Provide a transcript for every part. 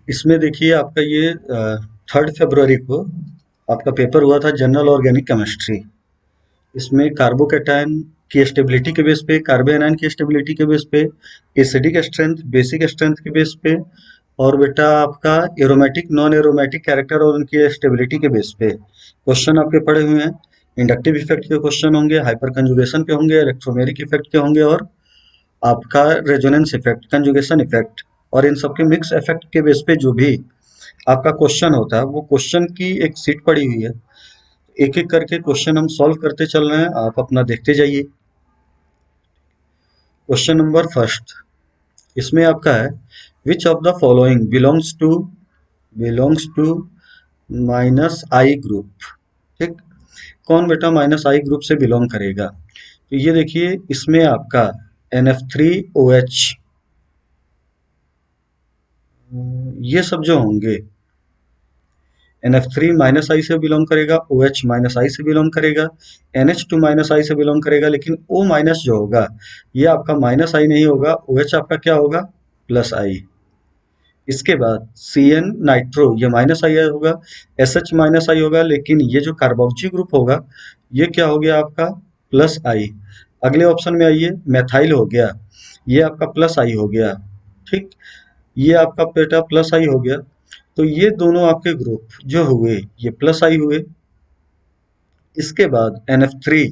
इसमें देखिए आपका ये 3 फरवरी को आपका पेपर हुआ था जनरल ऑर्गेनिक केमिस्ट्री। इसमें कार्बोकेटायन की स्टेबिलिटी के बेस पे, कार्बोएनायन की स्टेबिलिटी के बेस पे, एसिडिक स्ट्रेंथ, बेसिक स्ट्रेंथ के बेस पे, और बेटा आपका एरोमेटिक नॉन एरोमेटिक कैरेक्टर और उनकी स्टेबिलिटी के बेस पे क्वेश्चन आपके पड़े हुए हैं। इंडक्टिव इफेक्ट के क्वेश्चन होंगे, हाइपर कंजुगेशन के होंगे, इलेक्ट्रोमेरिक इफेक्ट के होंगे, और आपका रेजोनेंस इफेक्ट, कंजुगेशन इफेक्ट, और इन सबके मिक्स इफेक्ट के बेस पे जो भी आपका क्वेश्चन होता है वो क्वेश्चन की एक सीट पड़ी हुई है। एक एक करके क्वेश्चन हम सॉल्व करते चल रहे हैं, आप अपना देखते जाइए। क्वेश्चन नंबर फर्स्ट इसमें आपका है, which of the following belongs to minus I group. ठीक, कौन बेटा माइनस आई ग्रुप से बिलोंग करेगा? तो ये देखिए इसमें आपका NF3OH, ये सब जो होंगे, NF3 माइनस आई से बिलोंग करेगा, OH माइनस आई से बिलोंग करेगा, NH2 माइनस आई से बिलोंग करेगा, लेकिन O माइनस जो होगा ये आपका माइनस आई नहीं होगा, OH आपका क्या होगा, प्लस आई। इसके बाद CN नाइट्रो ये माइनस आई होगा, SH माइनस आई होगा, लेकिन ये जो कार्बोक्सी ग्रुप होगा ये क्या हो गया आपका, प्लस आई। अगले ऑप्शन में आइए, मेथाइल हो गया, ये आपका प्लस आई हो गया। ठीक, ये आपका बेटा प्लस आई हो गया। तो ये दोनों आपके ग्रुप जो हुए ये प्लस आई हुए। इसके बाद NF3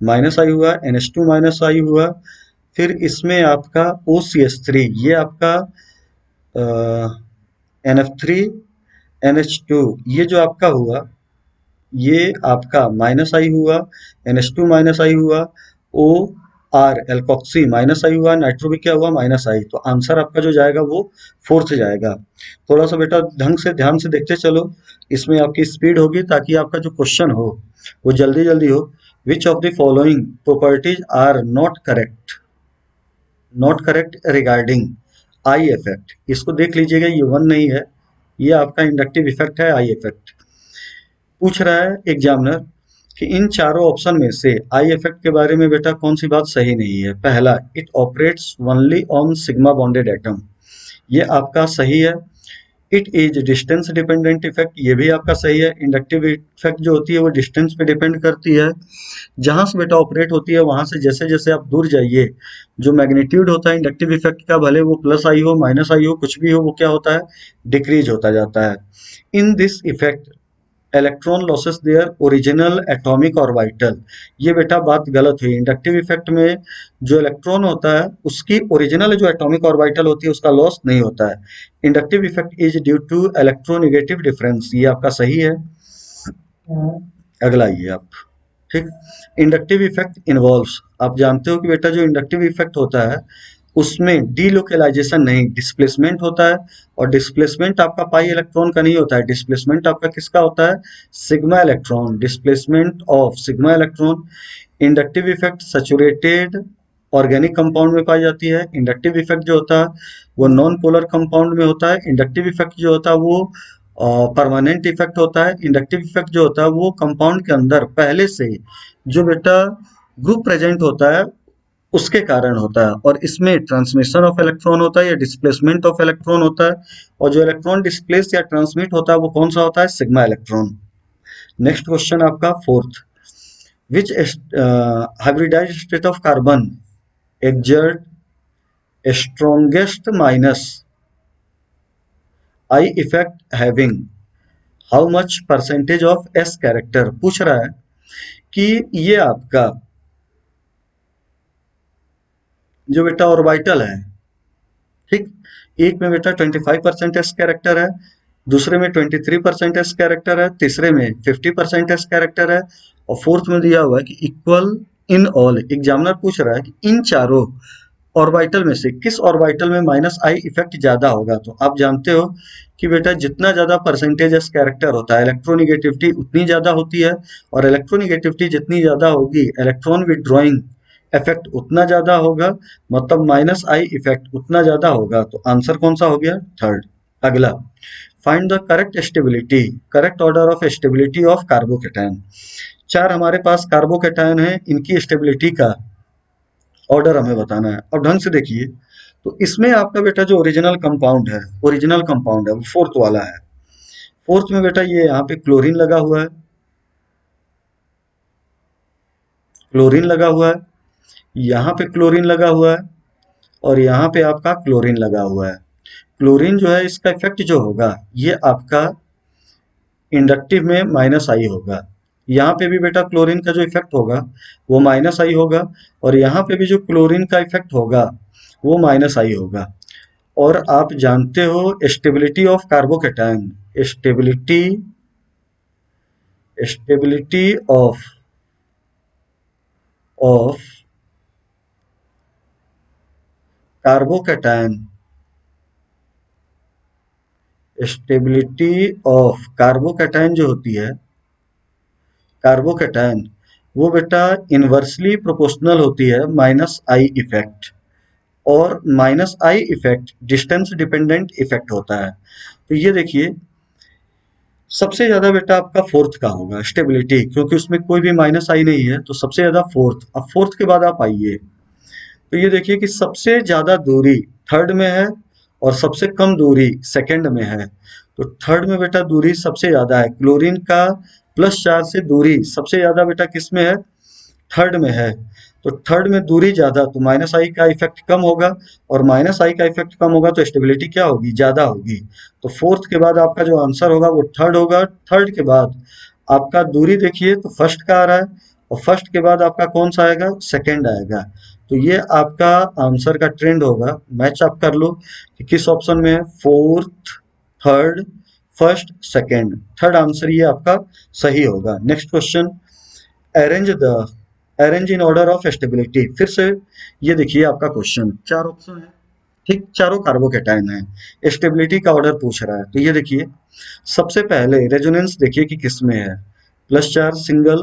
माइनस आई हुआ, NH2 माइनस आई हुआ, फिर इसमें आपका OCH3 ये आपका NF3 NH2 ये जो आपका हुआ ये आपका माइनस आई हुआ, NH2 माइनस आई हुआ, ओ आर एल्कोक्सी माइनस आई हुआ, नाइट्रो भी क्या हुआ, माइनस आई। तो आंसर आपका जो जाएगा वो फोर्थ जाएगा। थोड़ा सा बेटा ढंग से ध्यान से देखते चलो, इसमें आपकी स्पीड होगी ताकि आपका जो क्वेश्चन हो वो जल्दी जल्दी हो। Which of the following properties are not correct regarding I effect. इसको देख लीजिएगा, ये वन नहीं है, ये आपका इंडक्टिव इफेक्ट है, आई इफेक्ट। पूछ रहा है एग्जामिनर कि इन चारों ऑप्शन में से आई इफेक्ट के बारे में बेटा कौन सी बात सही नहीं है। पहला, it operates only on sigma bonded atom, ये आपका सही है। It is distance dependent effect, ये भी आपका सही है। इंडक्टिव इफेक्ट जो होती है वो डिस्टेंस पे डिपेंड करती है, जहां से बेटा ऑपरेट होती है वहां से जैसे जैसे आप दूर जाइए जो मैग्नीट्यूड होता है इंडक्टिव इफेक्ट का, भले वो प्लस आई हो माइनस आई हो कुछ भी हो, वो क्या होता है, डिक्रीज होता जाता है। In this effect electron losses their original atomic orbital, ये बेटा बात गलत हुई। इंडक्टिव इफेक्ट में जो इलेक्ट्रॉन होता है उसकी ओरिजिनल जो एटॉमिक ऑर्बिटल होती है उसका लॉस नहीं होता है। Inductive effect is due to electronegative difference, ये आपका सही है। अगला आइए आप। ठीक, इंडक्टिव इफेक्ट इन्वॉल्व्स, आप जानते हो कि बेटा जो इंडक्टिव इफेक्ट होता है उसमें डीलोकलाइजेशन नहीं, डिस्प्लेसमेंट होता है। और डिस्प्लेसमेंट आपका पाई इलेक्ट्रॉन का नहीं होता है, डिस्प्लेसमेंट आपका किसका होता है, sigma electron, displacement of sigma electron. Inductive effect saturated organic compound में पाई जाती है। इंडक्टिव इफेक्ट जो होता है वो नॉन पोलर कंपाउंड में होता है। इंडक्टिव इफेक्ट जो होता है वो परमानेंट इफेक्ट होता है। इंडक्टिव इफेक्ट जो होता है वो कंपाउंड के अंदर पहले से जो बेटा ग्रुप प्रेजेंट होता है उसके कारण होता है, और इसमें ट्रांसमिशन ऑफ इलेक्ट्रॉन होता है या डिस्प्लेसमेंट ऑफ इलेक्ट्रॉन होता है, और जो इलेक्ट्रॉन डिस्प्लेस या ट्रांसमिट होता है वो कौन सा होता है, सिग्मा इलेक्ट्रॉन। नेक्स्ट क्वेश्चन आपका fourth, which hybridised state of carbon exert strongest minus I effect having how much percentage of S character। पूछ रहा है कि ये आपका जो बेटा ऑर्बिटल है, ठीक, एक में बेटा 25% एस कैरेक्टर है, दूसरे में 23% एस कैरेक्टर है, तीसरे में 50% एस कैरेक्टर है, और फोर्थ में दिया हुआ है कि इक्वल इन ऑल। एग्जामिनर पूछ रहा है कि इन चारों ऑर्बिटल में से किस ऑर्बिटल में माइनस आई इफेक्ट ज्यादा होगा। तो आप जानते हो कि बेटा जितना ज्यादा परसेंटेज एस कैरेक्टर होता है इलेक्ट्रोनिगेटिविटी उतनी ज्यादा होती है, और इलेक्ट्रोनिगेटिविटी जितनी ज्यादा होगी इलेक्ट्रॉन विड्रॉइंग इफेक्ट उतना ज्यादा होगा, मतलब माइनस आई इफेक्ट उतना ज्यादा होगा। तो आंसर कौन सा हो गया, थर्ड। अगला, find the correct stability, correct order of stability of carbocation. चार हमारे पास कार्बोकेटायन है, इनकी स्टेबिलिटी का ऑर्डर हमें बताना है। अब ढंग से देखिए, तो इसमें आपका बेटा जो ओरिजिनल कंपाउंड है वो फोर्थ वाला है। फोर्थ में बेटा ये यहाँ पे क्लोरीन लगा हुआ है, क्लोरीन लगा हुआ है, यहाँ पे क्लोरीन लगा हुआ है, और यहाँ पे आपका क्लोरीन लगा हुआ है। क्लोरीन जो है इसका इफेक्ट जो होगा ये आपका इंडक्टिव में माइनस आई होगा। यहाँ पे भी बेटा क्लोरीन का जो इफेक्ट होगा वो माइनस आई होगा, और यहाँ पे भी जो क्लोरीन का इफेक्ट होगा वो माइनस आई होगा। और आप जानते हो stability of carbocation, stability stability of carbocation, stability of carbocation जो होती है, कार्बोकैटायन वो बेटा इनवर्सली प्रोपोर्शनल होती है माइनस आई इफेक्ट, और minus I effect distance dependent effect होता है। तो ये देखिए सबसे ज्यादा बेटा आपका फोर्थ का होगा स्टेबिलिटी, क्योंकि उसमें कोई भी माइनस आई नहीं है, तो सबसे ज्यादा फोर्थ। अब फोर्थ के बाद आप आइए तो ये देखिए कि सबसे ज्यादा दूरी थर्ड में है और सबसे कम दूरी सेकंड में है। तो थर्ड में बेटा दूरी सबसे ज्यादा है, क्लोरीन का प्लस चार्ज से दूरी सबसे ज्यादा बेटा किस में है, थर्ड में है। तो थर्ड में दूरी ज्यादा, तो माइनस आई का इफेक्ट कम होगा, और माइनस आई का इफेक्ट कम होगा तो स्टेबिलिटी क्या होगी, ज्यादा होगी। तो फोर्थ के बाद आपका जो आंसर होगा वो थर्ड होगा। थर्ड के बाद आपका दूरी देखिए तो फर्स्ट का आ रहा है, और फर्स्ट के बाद आपका कौन सा आएगा, सेकंड आएगा। तो ये आपका आंसर का ट्रेंड होगा। मैच आप कर लो कि किस ऑप्शन में है, fourth, third, first, second. Third answer ये आपका सही होगा। Next question, arrange the arrange in order of stability. फिर से ये देखिए आपका क्वेश्चन, चार ऑप्शन है, ठीक, चारों कार्बोकैटायन है, स्टेबिलिटी का ऑर्डर पूछ रहा है। तो ये देखिए सबसे पहले रेजोनेंस देखिए कि किस में है, plus charge single,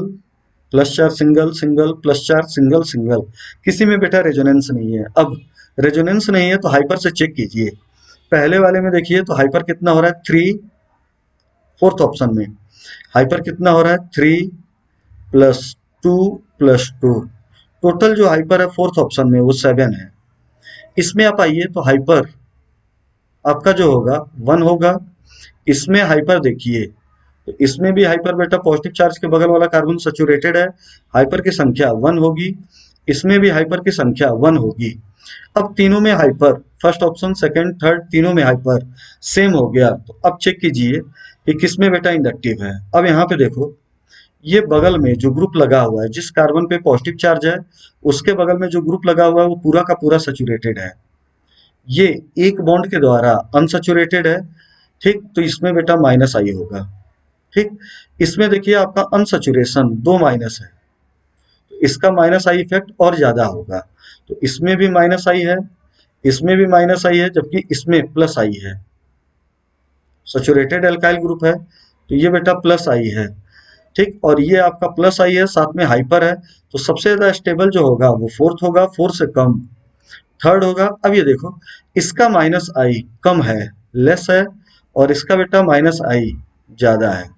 plus charge single single, plus charge single single, किसी में बेटा रेजोनेंस नहीं है। अब रेजोनेंस नहीं है तो हाइपर से चेक कीजिए। पहले वाले में देखिए तो हाइपर कितना हो रहा है, थ्री, फोर्थ ऑप्शन में हाइपर कितना हो रहा है, three plus two plus two, total जो हाइपर है फोर्थ ऑप्शन में वो सेवन है। इसमें आप आइए तो हाइपर आपका जो होगा वन होगा। इसमें हाइपर देखिए तो इसमें भी हाइपर बेटा पॉजिटिव चार्ज के बगल वाला कार्बन सैचुरेटेड है, हाइपर की संख्या वन होगी। इसमें भी हाइपर की संख्या वन होगी। अब तीनों में hyper, first option second third तीनों में हाइपर सेम हो गया। तो अब चेक कीजिए कि किसमें बेटा इंडक्टिव है। अब यहाँ पे देखो ये बगल में जो ग्रुप लगा हुआ है, जिस कार्बन पे पॉजिटिव चार्ज है उसके बगल में जो ग्रुप लगा हुआ है वो पूरा का पूरा सैचुरेटेड है। ये एक बॉन्ड के द्वारा अनसैचुरेटेड है, ठीक, तो इसमें बेटा माइनस आई होगा। ठीक, इसमें देखिए आपका अनसैचुरेशन दो माइनस है, तो इसका माइनस आई इफेक्ट और ज्यादा होगा। तो इसमें भी माइनस आई है, इसमें भी माइनस आई है, जबकि इसमें प्लस आई है। सैचुरेटेड एल्काइल ग्रुप है तो ये बेटा प्लस आई है, ठीक, और ये आपका प्लस आई है साथ में हाइपर है। तो सबसे ज्यादा स्टेबल जो होगा वो फोर्थ होगा, फोर्थ से कम थर्ड होगा। अब ये देखो इसका माइनस आई कम है, लेस है, और इसका बेटा माइनस आई ज्यादा है।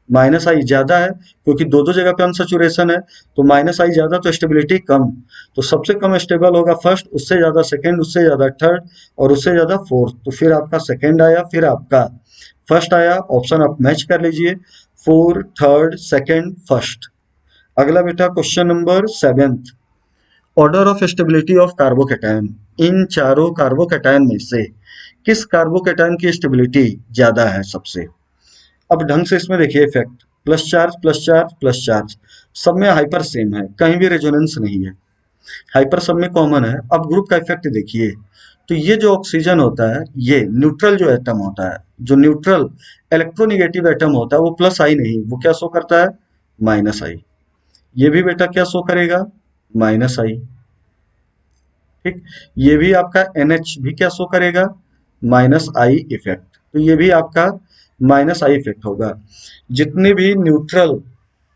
माइनस आई ज्यादा है क्योंकि दो दो जगह पे अनसैचुरेशन है, तो माइनस आई ज्यादा तो स्टेबिलिटी कम। तो सबसे कम स्टेबल होगा फर्स्ट, उससे ज्यादा सेकंड, उससे ज्यादा थर्ड, और उससे ज्यादा फोर्थ। तो फिर आपका सेकंड आया, फिर आपका फर्स्ट आया। ऑप्शन आप मैच कर लीजिए, फोर, थर्ड, सेकंड, फर्स्ट। अगला बेटा question number seventh, order of stability of carbocation. इन चारों कार्बोकैटायन में से किस कार्बोकैटायन की स्टेबिलिटी ज्यादा है सबसे। अब ढंग से इसमें देखिए effect, plus charge plus charge plus charge, सब में हाइपर सेम है, कहीं भी रेजोनेंस नहीं है, हाइपर सब में कॉमन है। अब ग्रुप का इफेक्ट देखिए तो ये जो ऑक्सीजन होता है ये न्यूट्रल जो एटम होता है, जो न्यूट्रल इलेक्ट्रोनिगेटिव एटम होता है वो प्लस आई नहीं, वो क्या शो करता है, माइनस आई। ये भी बेटा क्या शो करेगा, माइनस आई। ठीक, ये भी आपका NH भी क्या शो करेगा, माइनस आई इफेक्ट। तो ये भी आपका माइनस आई इफेक्ट होगा। जितने भी न्यूट्रल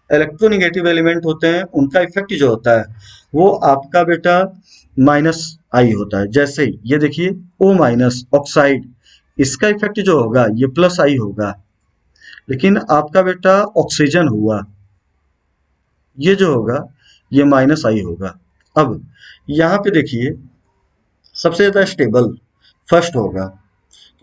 इलेक्ट्रोनिगेटिव एलिमेंट होते हैं उनका इफेक्ट जो होता है वो आपका बेटा माइनस आई होता है। जैसे ये देखिए O माइनस ऑक्साइड, इसका इफेक्ट जो होगा ये प्लस आई होगा, लेकिन आपका बेटा ऑक्सीजन हुआ ये जो होगा ये माइनस आई होगा। अब यहाँ पे देखिए सबसे ज्यादा स्टेबल फर्स्ट होगा,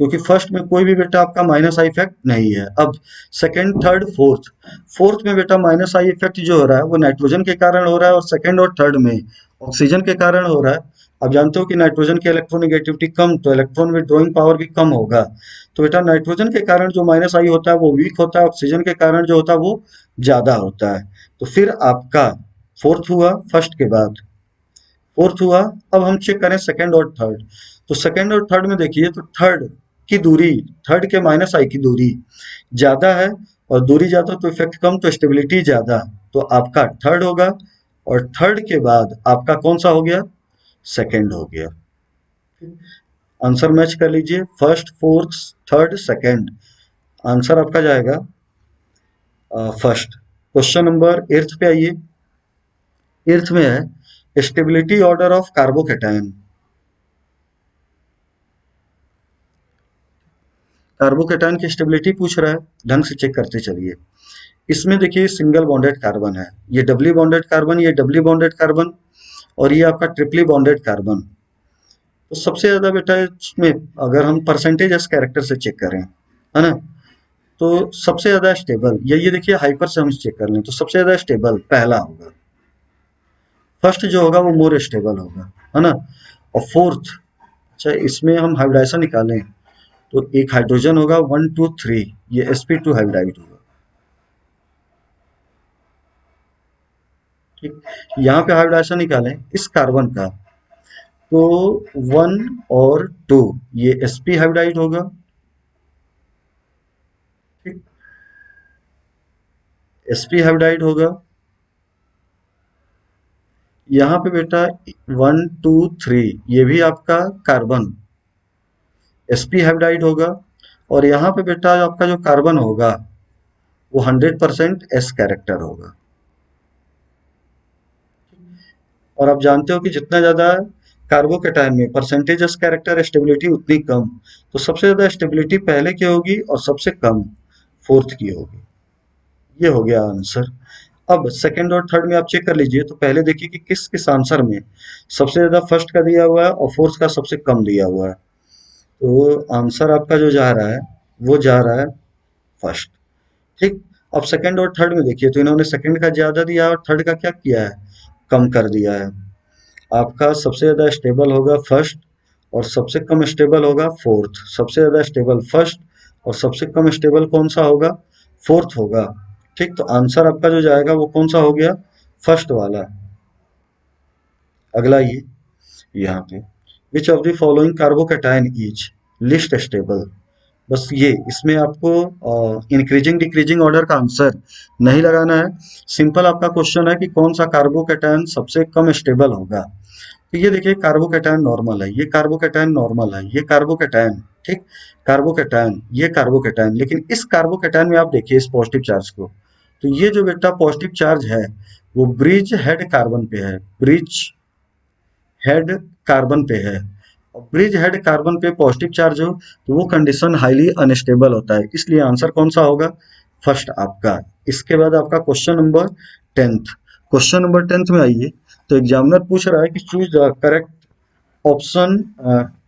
क्योंकि फर्स्ट में कोई भी बेटा आपका माइनस आई इफेक्ट नहीं है। अब सेकंड, थर्ड, फोर्थ, फोर्थ में बेटा माइनस आई इफेक्ट जो हो रहा है वो नाइट्रोजन के कारण हो रहा है, और सेकंड और थर्ड में ऑक्सीजन के कारण हो रहा है। आप जानते हो कि नाइट्रोजन की इलेक्ट्रोनेगेटिविटी कम, तो इलेक्ट्रॉन विड्रॉइंग पावर भी कम होगा। तो बेटा नाइट्रोजन के कारण जो माइनस आई होता है वो वीक होता है, ऑक्सीजन के कारण जो होता है वो ज्यादा होता है। तो फिर आपका फोर्थ हुआ फर्स्ट के बाद, फोर्थ हुआ। अब हम चेक करें सेकंड और थर्ड, तो सेकंड और थर्ड में देखिए तो थर्ड की दूरी, थर्ड के माइनस आई की दूरी ज्यादा है, और दूरी ज्यादा तो इफेक्ट कम, तो स्टेबिलिटी ज्यादा, तो आपका थर्ड होगा। और थर्ड के बाद आपका कौन सा हो गया, सेकंड हो गया। आंसर मैच कर लीजिए, first, fourth, third, second. Answer आपका जाएगा फर्स्ट। क्वेश्चन नंबर एर्थ पे आइए। एर्थ में है stability order of carbocation. Carbocation की स्टेबिलिटी पूछ रहा है, ढंग से चेक करते चलिए। इसमें देखिए सिंगल बॉन्डेड कार्बन है, ये डबली बॉन्डेड कार्बन, ये डबली बॉन्डेड कार्बन, और ये आपका ट्रिपली बॉन्डेड कार्बन। तो सबसे ज्यादा बेटा इसमें अगर हम परसेंटेज एस कैरेक्टर से चेक करें, है ना, तो सबसे ज्यादा स्टेबल ये देखिए हाइपर से हम चेक कर लें तो सबसे ज्यादा स्टेबल पहला होगा, फर्स्ट जो होगा वो मोर स्टेबल होगा, है ना। और फोर्थ, अच्छा इसमें हम हाइब्रिडाइजेशन निकालें तो एक हाइड्रोजन होगा 1 2 3, ये sp2 हाइब्रिडाइड होगा। ठीक, यहाँ पे हाइब्रिडाइजेशन निकालें इस कार्बन का, तो 1 और 2 ये sp हाइब्रिडाइड होगा। ठीक, sp हाइब्रिडाइड होगा। यहाँ पे बेटा 1 2 3 ये भी आपका कार्बन sp हाइब्रिडाइड होगा। और यहाँ पे बेटा आपका जो कार्बन होगा वो 100% s कैरेक्टर होगा। और आप जानते हो कि जितना ज्यादा कार्बोकेटायन में परसेंटेज ऑफ कैरेक्टर स्टेबिलिटी उतनी कम, तो सबसे ज्यादा स्टेबिलिटी पहले की होगी और सबसे कम फोर्थ की होगी। ये हो गया आंसर। अब सेकंड और थर्ड में आप चेक कर लीजिए, तो पहले देखिए कि किस किस आंसर में सबसे ज्यादा फर्स्ट का दिया हुआ है और फोर्थ का सबसे कम दिया हुआ है। तो आंसर आपका जो जा रहा है वो जा रहा है फर्स्ट। ठीक, अब सेकंड और थर्ड में देखिए तो इन्होंने सेकंड का ज्यादा दिया और थर्ड का क्या किया है, कम कर दिया है। आपका सबसे ज्यादा स्टेबल होगा फर्स्ट, और सबसे कम स्टेबल होगा फोर्थ। सबसे ज्यादा स्टेबल फर्स्ट, और सबसे कम स्टेबल कौन सा होगा, फोर्थ होगा। ठीक, तो आंसर आपका जो जाएगा वो कौन सा हो गया, फर्स्ट वाला। अगला ये यहाँ पे विच of the following carbocation is list stable. बस ये इसमें आपको इंक्रीजिंग डिक्रीजिंग ऑर्डर का आंसर नहीं लगाना है। सिंपल आपका क्वेश्चन है कि कौन सा कार्बोकेटायन सबसे कम स्टेबल होगा। तो ये देखिए कार्बोकेटायन नॉर्मल है, ये कार्बोकेटायन नॉर्मल है, ये कार्बोकेटायन, ठीक, कार्बोकेटायन, ये कार्बोकेटायन, लेकिन इस कार्बोकेटायन में आप देखिए इस पॉजिटिव चार्ज को, तो ये जो बेटा पॉजिटिव चार्ज है वो ब्रिज हेड कार्बन पे है, ब्रिज हेड कार्बन पे है। और ब्रिज हेड कार्बन पे पॉजिटिव चार्ज हो तो वो कंडीशन हाईली अनस्टेबल होता है, इसलिए आंसर कौन सा होगा, फर्स्ट आपका। इसके बाद आपका question number 10th। Question number 10th में आइए, तो एग्जामिनर पूछ रहा है कि choose the correct option,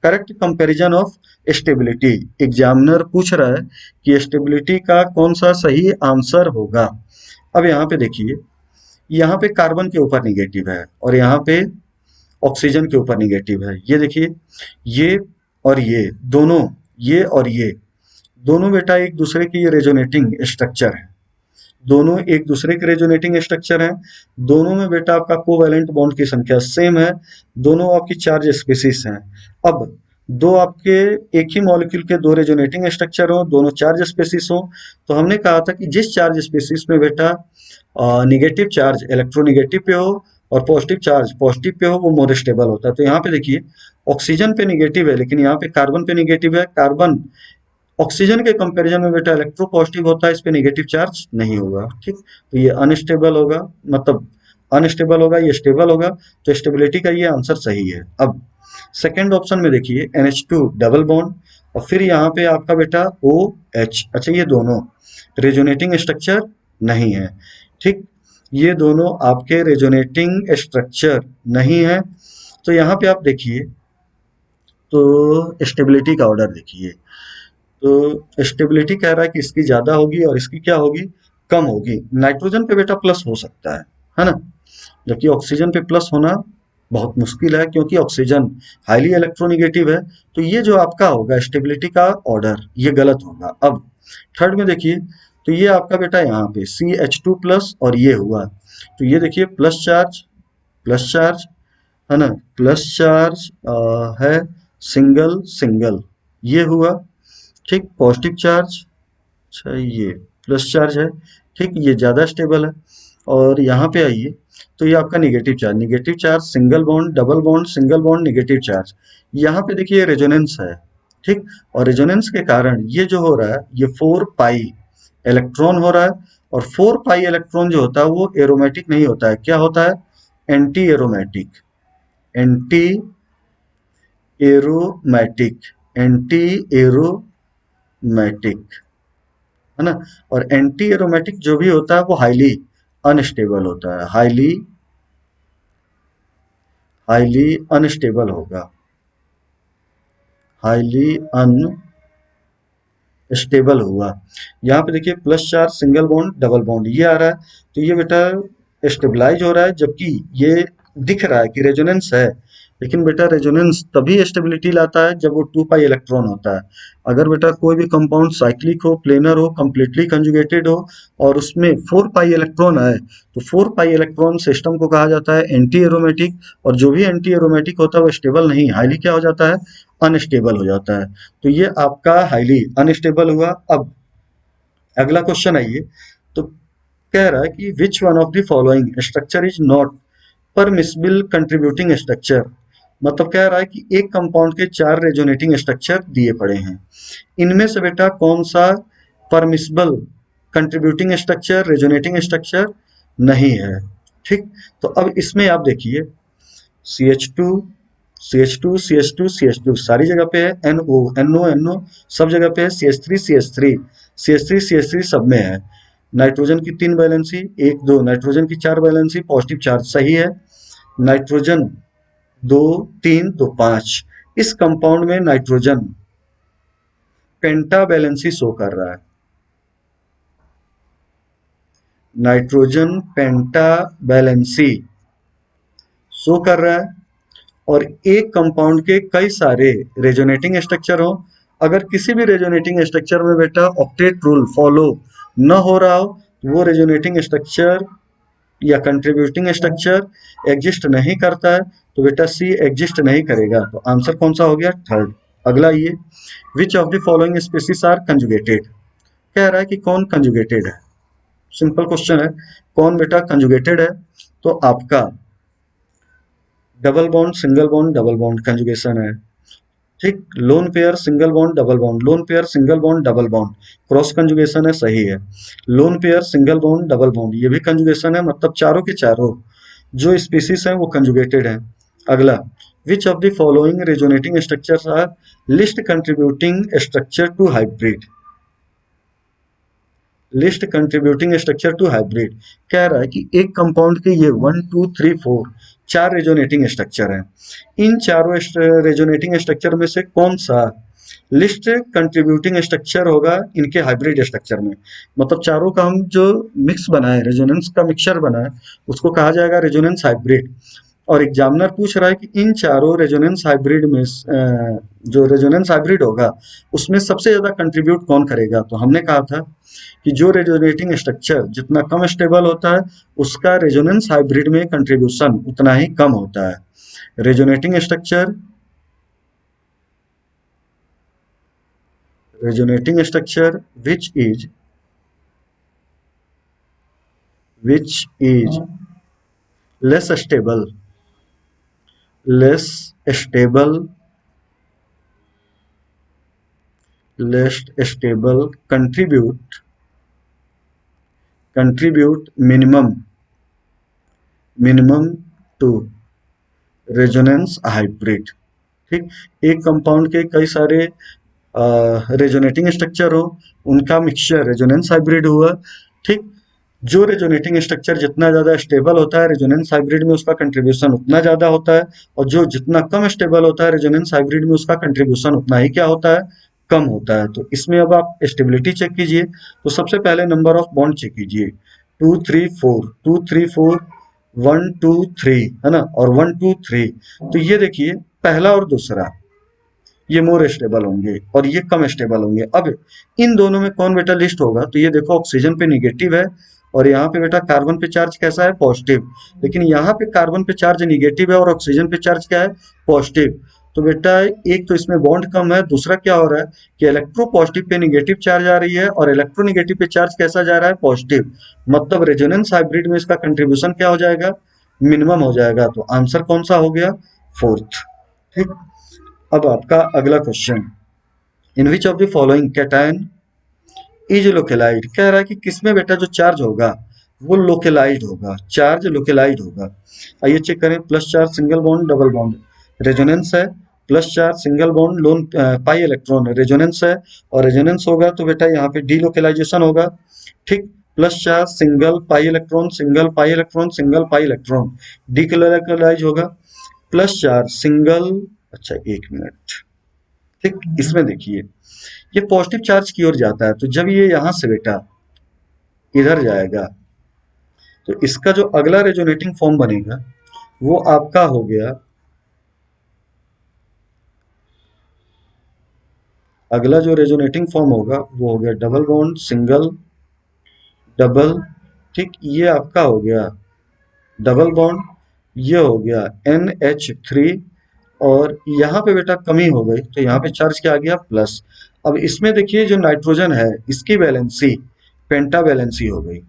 correct comparison of stability. Examiner पूछ रहा है कि स्टेबिलिटी का कौन सा सही आंसर होगा। अब यहाँ पे देखिए, यहाँ पे कार्बन के ऊपर निगेटिव है और यहाँ पे ऑक्सीजन के ऊपर निगेटिव है। ये देखिए, ये और ये दोनों, ये और ये दोनों बेटा एक दूसरे की रेजोनेटिंग स्ट्रक्चर है, दोनों एक दूसरे के रेजोनेटिंग स्ट्रक्चर हैं। दोनों में बेटा आपका कोवैलेंट बॉन्ड की संख्या सेम है, दोनों आपकी चार्ज स्पीसीज हैं। अब दो आपके एक ही मॉलिक्यूल के दो रेजोनेटिंग स्ट्रक्चर हो, दोनों चार्ज स्पीसीज हो, तो हमने कहा था कि जिस चार्ज स्पीसीज में बेटा निगेटिव चार्ज इलेक्ट्रोनिगेटिव पे हो और पॉजिटिव चार्ज पॉजिटिव पे हो वो मोर स्टेबल होता है। तो यहाँ पे देखिए ऑक्सीजन पे निगेटिव है लेकिन यहाँ पे कार्बन पे निगेटिव है। कार्बन ऑक्सीजन के कंपैरिजन में बेटा इलेक्ट्रो पॉजिटिव होता है, इस पे नेगेटिव चार्ज नहीं होगा। ठीक, तो ये अनस्टेबल होगा, मतलब अनस्टेबल होगा, ये स्टेबल होगा, तो स्टेबिलिटी का ये आंसर सही है। अब सेकंड ऑप्शन में देखिए NH2 डबल बॉन्ड, और फिर यहाँ पे आपका बेटा OH। अच्छा, ये दोनों रेजोनेटिंग स्ट्रक्चर नहीं है। ठीक, ये दोनों आपके रेजोनेटिंग स्ट्रक्चर नहीं है। तो यहाँ पे आप देखिए तो स्टेबिलिटी का ऑर्डर देखिए, तो स्टेबिलिटी कह रहा है कि इसकी ज्यादा होगी और इसकी क्या होगी, कम होगी। नाइट्रोजन पे बेटा प्लस हो सकता है ना, जबकि ऑक्सीजन पे प्लस होना बहुत मुश्किल है, क्योंकि ऑक्सीजन हाईली इलेक्ट्रोनिगेटिव है। तो ये जो आपका होगा स्टेबिलिटी का ऑर्डर, ये गलत होगा। अब थर्ड में देखिए, तो ये आपका बेटा यहाँ पे CH2 प्लस और ये हुआ, तो ये देखिए प्लस चार्ज है ना, प्लस चार्ज है, सिंगल सिंगल, ये हुआ। ठीक, पॉजिटिव चार्ज, अच्छा ये प्लस चार्ज है, ठीक, ये ज्यादा स्टेबल है। और यहाँ पे आइए, तो ये आपका negative charge single bond double bond single bond negative charge, यहाँ पे देखिए रेजोनेंस है। ठीक, और रेजोनेंस के कारण ये जो हो रहा है ये 4 पाई इलेक्ट्रॉन हो रहा है, और 4 पाई इलेक्ट्रॉन जो होता है वो एरोमेटिक नहीं होता है, क्या होता है, anti aromatic, anti aromatic, anti aromatic, है ना। और एंटी एरोमेटिक जो भी होता है वो हाईली अनस्टेबल होता है, हाईली अनस्टेबल होगा, हाईली अनस्टेबल हुआ। यहाँ पे देखिए plus charge single bond double bond ये आ रहा है, तो ये बेटा स्टेबलाइज हो रहा है, जबकि ये दिख रहा है कि रेजोनेंस है, लेकिन बेटा रेजोनेंस तभी स्टेबिलिटी लाता है जब वो 2 पाई इलेक्ट्रॉन होता है। अगर बेटा कोई भी कंपाउंड साइक्लिक हो, प्लेनर हो, कंप्लीटली कंजुगेटेड हो और उसमें 4 पाई इलेक्ट्रॉन आए, तो 4 पाई इलेक्ट्रॉन सिस्टम को कहा जाता है एंटी एरोमेटिक, और जो भी एंटी एरोमेटिक होता है वो स्टेबल नहीं, हाईली क्या हो जाता है, अनस्टेबल हो जाता है। तो ये आपका हाईली अनस्टेबल हुआ। अब अगला क्वेश्चन आइए, तो कह रहा है कि विच one of the following structure is not permissible contributing structure, मतलब कह रहा है कि एक कंपाउंड के 4 रेजोनेटिंग स्ट्रक्चर दिए पड़े हैं, इनमें से बेटा कौन सा permissible contributing structure resonating structure नहीं है। ठीक, तो अब इसमें आप देखिए C H two C H two C H two C H two सारी जगह पे है, NO सब जगह पे है, सी एच थ्री सब में है। नाइट्रोजन की 3 वैलेंसी, 1 2, नाइट्रोजन की 4 वैलेंसी, पॉजिटिव चार्ज सही है। नाइट्रोजन 2 3 2 5, इस कंपाउंड में नाइट्रोजन पेंटा वैलेंसी शो कर रहा है, नाइट्रोजन पेंटा वैलेंसी शो कर रहा है। और एक कंपाउंड के कई सारे रेजोनेटिंग स्ट्रक्चर हो, अगर किसी भी रेजोनेटिंग स्ट्रक्चर में बेटा ऑक्टेट रूल फॉलो न हो रहा हो, तो वो रेजोनेटिंग स्ट्रक्चर या कंट्रीब्यूटिंग स्ट्रक्चर एग्जिस्ट नहीं करता है, तो बेटा सी एग्जिस्ट नहीं करेगा। तो आंसर कौन सा हो गया, थर्ड। अगला ये, which of the following species are conjugated, कह रहा है कि कौन कंजुगेटेड है, सिंपल क्वेश्चन है, कौन बेटा कंजुगेटेड है। तो आपका double bond single bond double bond conjugation है। ठीक, lone pair single bond double bond, lone pair single bond double bond, cross conjugation है, सही है। Lone pair single bond double bond, ये भी कंजुगेशन है, मतलब चारों के चारों जो स्पीसीज हैं वो कंजुगेटेड हैं। अगला, which of the following resonating structures are least contributing structure to hybrid, least contributing structure to hybrid, कह रहा है कि एक कंपाउंड के ये 1 2 3 4 4 रेजोनेटिंग स्ट्रक्चर हैं, इन चारों रेजोनेटिंग स्ट्रक्चर में से कौन सा लिस्ट कंट्रीब्यूटिंग स्ट्रक्चर होगा इनके हाइब्रिड स्ट्रक्चर में, मतलब चारों का हम जो मिक्स बनाए, रेजोनेंस का मिक्सचर बनाए, उसको कहा जाएगा रेजोनेंस हाइब्रिड। और एग्जामिनर पूछ रहा है कि इन चारों रेजोनेंस हाइब्रिड में जो रेजोनेंस हाइब्रिड होगा उसमें सबसे ज्यादा कंट्रीब्यूट कौन करेगा, तो हमने कहा था कि जो रेजोनेटिंग स्ट्रक्चर जितना कम स्टेबल होता है उसका रेजोनेंस हाइब्रिड में कंट्रीब्यूशन उतना ही कम होता है। Resonating structure, resonating structure which is less stable, less stable, less stable, contribute minimum to resonance hybrid। ठीक, एक कंपाउंड के कई सारे रेजोनेटिंग स्ट्रक्चर हो, उनका मिक्सचर रेजोनेंस हाइब्रिड हुआ। ठीक, जो रेजोनेटिंग स्ट्रक्चर जितना ज्यादा स्टेबल होता है रेजोनेंस हाइब्रिड में उसका कंट्रीब्यूशन उतना ज्यादा होता है, और जो जितना कम स्टेबल होता है रेजोनेंस हाइब्रिड में उसका कंट्रीब्यूशन उतना ही क्या होता है, कम होता है। तो इसमें अब आप स्टेबिलिटी चेक कीजिए, तो सबसे पहले नंबर ऑफ बॉन्ड चेक कीजिए, 2 3 4 1 2 3 है ना, और 1 2 3। तो ये देखिए पहला और दूसरा ये मोर स्टेबल होंगे और ये कम स्टेबल होंगे। अब इन दोनों में कौन बेटा लिस्ट होगा, तो ये देखो ऑक्सीजन पे निगेटिव है और यहाँ पे बेटा कार्बन पे चार्ज कैसा है, पॉजिटिव। लेकिन यहाँ पे कार्बन पे चार्ज निगेटिव है और ऑक्सीजन पे चार्ज क्या है, पॉजिटिव। तो बेटा एक तो इसमें बॉन्ड कम है, दूसरा क्या हो रहा है कि electro positive pay negative charge आ रही है और इलेक्ट्रोनिगेटिव पे चार्ज कैसा जा रहा है, पॉजिटिव। मतलब रेजोनेंस हाइब्रिड में इसका कंट्रीब्यूशन क्या हो जाएगा, मिनिमम हो जाएगा। तो आंसर कौन सा हो गया, फोर्थ। ठीक। अब आपका अगला question, in which of the following cation is localised, कह रहा है कि किसमें बेटा जो चार्ज होगा वो लोकेलाइज्ड होगा, चार्ज लोकेलाइज्ड होगा। आइए चेक करें, plus charge single bond double bond resonance है, plus charge single bond lone pi electron resonance है, और रेजोनेंस होगा तो बेटा यहाँ पे डी लोकेलाइजेशन होगा। ठीक। Plus charge single pi electron single pi electron single pi electron D localise होगा। प्लस चार्ज सिंगल, अच्छा एक मिनट, ठीक, इसमें देखिए ये पॉजिटिव चार्ज की ओर जाता है, तो जब ये यहां से बेटा इधर जाएगा तो इसका जो अगला रेजोनेटिंग फॉर्म बनेगा वो आपका हो गया, अगला जो रेजोनेटिंग फॉर्म होगा वो हो गया डबल बॉन्ड सिंगल डबल। ठीक, ये आपका हो गया डबल बॉन्ड, ये हो गया NH3, और यहाँ पे बेटा कमी हो गई तो यहाँ पे चार्ज क्या आ गया, प्लस। अब इसमें देखिए जो नाइट्रोजन है इसकी वैलेंसी पेंटा वैलेंसी हो गई,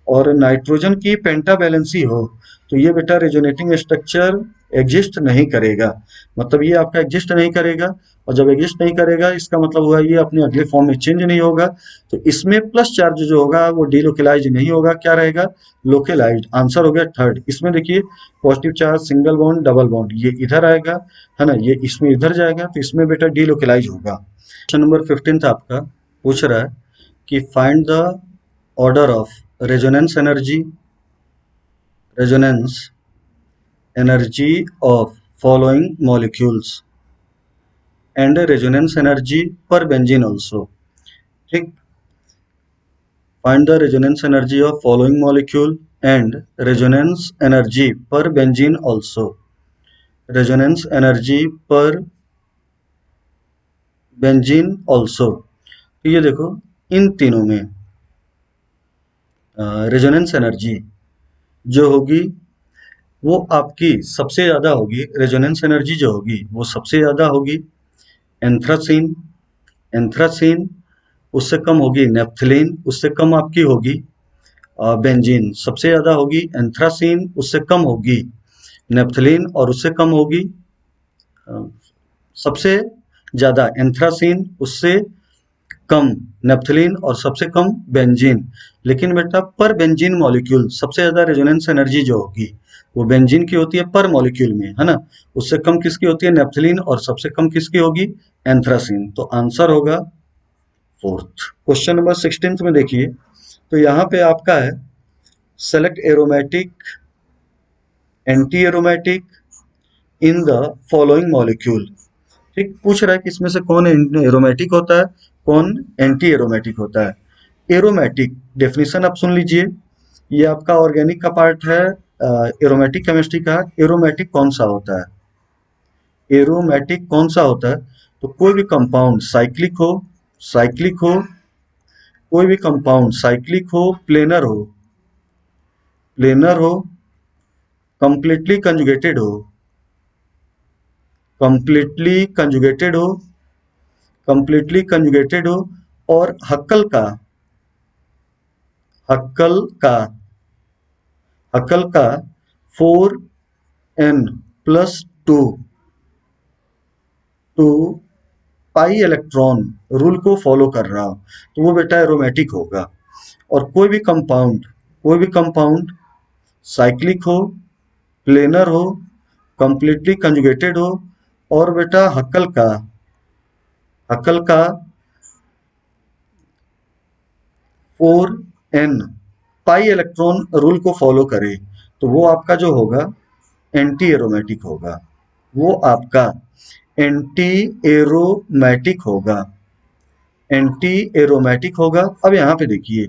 और नाइट्रोजन की पेंटा वैलेंसी हो तो ये बेटा रेजोनेटिंग स्ट्रक्चर एग्जिस्ट नहीं करेगा। मतलब ये आपका एग्जिस्ट नहीं करेगा, और जब एग्जिस्ट नहीं करेगा इसका मतलब हुआ ये अपने अगले फॉर्म में चेंज नहीं होगा। तो इसमें प्लस चार्ज जो होगा वो डीलोकेलाइज नहीं होगा, क्या रहेगा, लोकेलाइज्ड। आंसर हो गया थर्ड। इसमें देखिए positive charge single bond double bond ये इधर आएगा है ना, ये इसमें इधर जाएगा, तो इसमें बेटा डीलोकेलाइज होगा। क्वेश्चन नंबर 15 आपका पूछ रहा है कि find the order of resonance energy resonance energy of following molecules and resonance energy per benzene also। ठीक, find the resonance energy of following molecule and resonance energy per benzene also। resonance energy per benzene also, तो ये देखो इन तीनों में resonance energy जो होगी वो आपकी सबसे ज्यादा होगी, रेजोनेंस एनर्जी जो होगी वो सबसे ज्यादा होगी एंथ्रासीन, एंथ्रासीन उससे कम होगी नेप्थलीन, उससे कम आपकी होगी बेंजीन। सबसे ज्यादा होगी एंथ्रासीन, उससे कम होगी नेप्थलीन, और उससे कम होगी सबसे ज्यादा एंथ्रासीन, उससे कम नेप्थलीन, और सबसे कम बेंजीन। लेकिन बेटा पर बेंजीन मॉलिक्यूल सबसे ज्यादा रेजोनेंस एनर्जी जो होगी वो बेंजीन की होती है पर मॉलिक्यूल में, है ना। उससे कम किसकी होती है, नेप्थलीन, और सबसे कम किसकी होगी, एंथ्रासीन। तो आंसर होगा फोर्थ। क्वेश्चन नंबर 16 में देखिए, तो यहाँ पे आपका है select aromatic anti aromatic in the following molecule. ठीक, पूछ रहा है कि इसमें से कौन एरोमेटिक होता है, कौन एंटी एरोमेटिक होता है। एरोमेटिक डेफिनेशन आप सुन लीजिए, ये आपका ऑर्गेनिक का पार्ट है, एरोमेटिक केमिस्ट्री का। एरोमेटिक कौन सा होता है, एरोमेटिक कौन सा होता है, तो कोई भी कंपाउंड साइक्लिक हो, साइक्लिक हो, कोई भी कंपाउंड साइक्लिक हो, प्लेनर हो, प्लेनर हो, कंप्लीटली कंजुगेटेड हो, कंप्लीटली कंजुगेटेड हो, कंप्लीटली कंजुगेटेड हो, और हक्कल का, हक्कल का, हक्कल का 4n+2 two pi electron rule को फॉलो कर रहा हो तो वो बेटा एरोमेटिक होगा। और कोई भी कंपाउंड साइक्लिक हो, प्लेनर हो, कंप्लीटली कंजुगेटेड हो, और बेटा हक्कल का 4n पाई इलेक्ट्रॉन रूल को फॉलो करे तो वो आपका जो होगा एंटी एरोमेटिक होगा, वो आपका एंटी एरोमेटिक होगा, एंटी एरोमेटिक होगा। अब यहाँ पे देखिए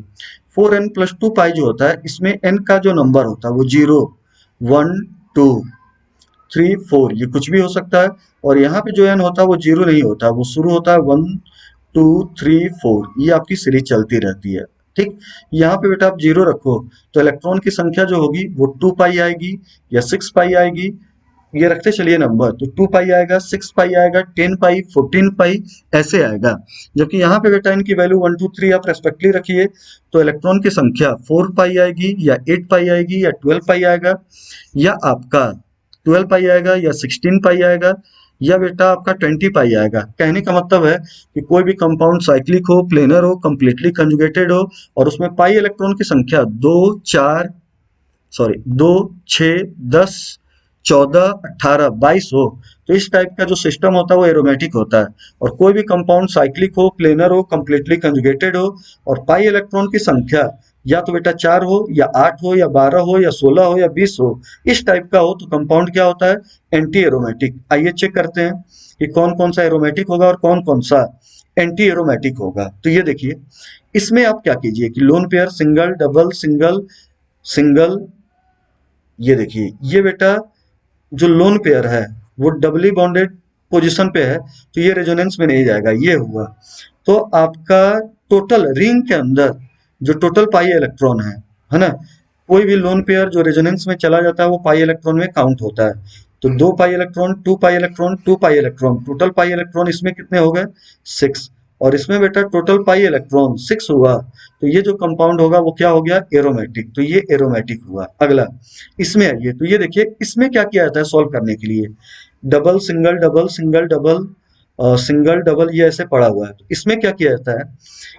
4n+2 पाई जो होता है इसमें n का जो नंबर होता है वो 0, 1, 2, 3, 4 ये कुछ भी हो सकता है, और यहाँ पे जो n होता है वो 0 नहीं होता, वो शुरू होता है 1, 2, 3, 4, ये आपकी सीरीज चलती रहती है। ठीक, यहाँ पे बेटा आप 0 रखो तो इलेक्ट्रॉन की संख्या जो होगी वो 2 पाई आएगी या 6 पाई आएगी, ये रखते चलिए नंबर, तो 2 पाई आएगा, 6 पाई आएगा, 10 पाई, 14 पाई, ऐसे आएगा। जबकि यहाँ पे बेटा इनकी वैल्यू 1, 2, 3 आप रेस्पेक्टली रखिए तो इलेक्ट्रॉन की संख्या 4 पाई आएगी या 8 पाई आएगी या 12 पाई आएगा, या आपका 12 पाई आएगा या 16 पाई आएगा, या बेटा आपका 20 पाई आएगा। कहने का मतलब है कि कोई भी कंपाउंड साइक्लिक हो, प्लेनर हो, कंप्लीटली कंजुगेटेड हो और उसमें पाई इलेक्ट्रॉन की संख्या 2, 6, 10, 14, 18, 22 हो, तो इस टाइप का जो सिस्टम होता है वो एरोमेटिक होता है। और कोई भी कंपाउंड साइक्लिक हो, प्लेनर हो, कंप्लीटली कंजुगेटेड हो और पाई इलेक्ट्रॉन की संख्या या तो बेटा 4 हो या 8 हो या 12 हो या 16 हो या 20 हो, इस टाइप का हो तो कंपाउंड क्या होता है, एंटी एरोमेटिक। आइए चेक करते हैं कि कौन कौन सा एरोमेटिक होगा और कौन कौन सा एंटी एरोमेटिक होगा। तो ये देखिए इसमें आप क्या कीजिए कि lone pair, single, double, single, single, ये देखिए ये बेटा जो लोन पेयर है वो डबली बॉन्डेड पोजीशन पे है तो ये रेजोनेंस में नहीं जाएगा, ये हुआ। तो आपका टोटल रिंग के अंदर जो टोटल पाई इलेक्ट्रॉन है ना, कोई भी लोन पेयर जो रेजोनेंस में चला जाता है वो पाई इलेक्ट्रॉन में काउंट होता है। तो 2 pi electron, 2 pi electron, 2 pi electron, total pi electron इसमें कितने हो गए, 6, और इसमें बेटा टोटल पाई इलेक्ट्रॉन 6 हुआ, तो ये जो कंपाउंड होगा वो क्या हो गया, एरोमेटिक। तो ये एरोमेटिक हुआ। अगला इसमें आइए, तो ये देखिए इसमें क्या किया जाता है सॉल्व करने के लिए, double, single, double, single, double, single, double, ये ऐसे पड़ा हुआ है। तो इसमें क्या किया जाता है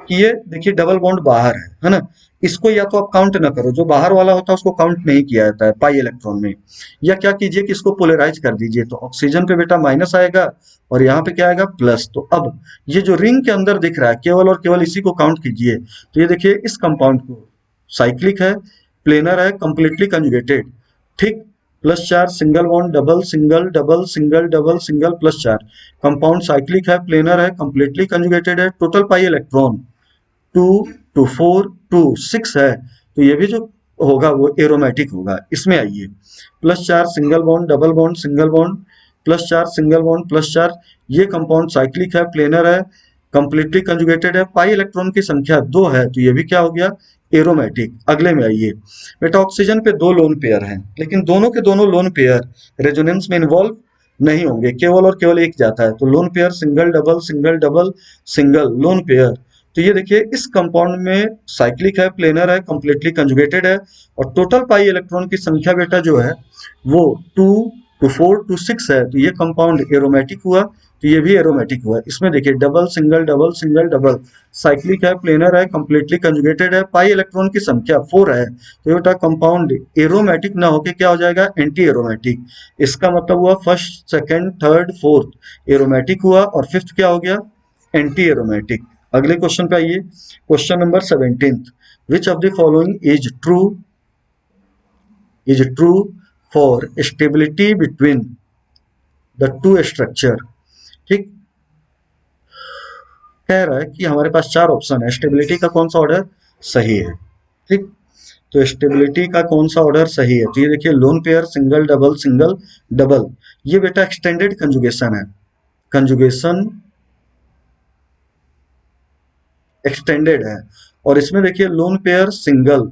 कि ये देखिए डबल बॉन्ड बाहर है ना, इसको या तो आप काउंट ना करो, जो बाहर वाला होता है उसको काउंट नहीं किया जाता है पाई इलेक्ट्रॉन में, या क्या कीजिए कि इसको पोलराइज कर दीजिए, तो ऑक्सीजन पे बेटा माइनस आएगा और यहाँ पे क्या आएगा, प्लस। तो अब ये जो रिंग के अंदर दिख रहा है केवल और केवल इसी को काउंट कीजिए, तो ये देखिए इस कंपाउंड को साइक्लिक है, प्लेनर है, कंप्लीटली कंजुगेटेड, ठीक, +4, single bond, double, single, double, single, double, single, +4, compound cyclic है, प्लेनर है, कंप्लीटली कंजुगेटेड है, टोटल पाई इलेक्ट्रॉन 2, 2, 4, 2, 6 है, तो ये भी जो होगा वो एरोमेटिक होगा। इसमें आइए +4, single bond, double bond, single bond, +4, single bond, +4, ये कंपाउंड साइक्लिक है, प्लेनर है, कंप्लीटली कंजुगेटेड है, पाई इलेक्ट्रॉन की संख्या 2 है, तो ये भी क्या हो गया, एरोमेटिक। अगले में आइए, बेटा ऑक्सीजन पे 2 लोन पेयर हैं, लेकिन दोनों के दोनों लोन पेयर रेजोनेंस में इन्वॉल्व नहीं होंगे, केवल और केवल एक जाता है, तो lone pair single, double, single, double, single, lone pair. तो ये देखिए इस कंपाउंड में साइक्लिक है, प्लेनर है, कंप्लीटली कंजुगेटेड है, और टोटल पाई इलेक्ट्रॉन की संख्या बेटा जो है वो 2, 2, 4, 2, 6 है, तो ये कंपाउंड एरोमेटिक हुआ, तो ये भी एरोमेटिक हुआ। इसमें देखिए double, single, double, single, double, cyclic है, प्लेनर है, कंप्लीटली कंजुगेटेड है, पाई इलेक्ट्रॉन की संख्या 4 है, तो ये बेटा कंपाउंड एरोमेटिक ना होके क्या हो जाएगा, एंटी एरोमेटिक। इसका मतलब हुआ first, second, third, fourth aromatic हुआ और फिफ्थ क्या हो गया, एंटी एरोमेटिक। अगले क्वेश्चन पे आइए, question number 17, which of the following is true for stability between the two structure. ठीक, कह रहा है कि हमारे पास 4 ऑप्शन है, स्टेबिलिटी का कौन सा ऑर्डर सही है। ठीक, तो स्टेबिलिटी का कौन सा ऑर्डर सही है, तो ये देखिए lone pair, single, double, single, double, ये बेटा एक्सटेंडेड कंजुगेशन है, कंजुगेशन एक्सटेंडेड है, और इसमें देखिए लोन पेयर, सिंगल,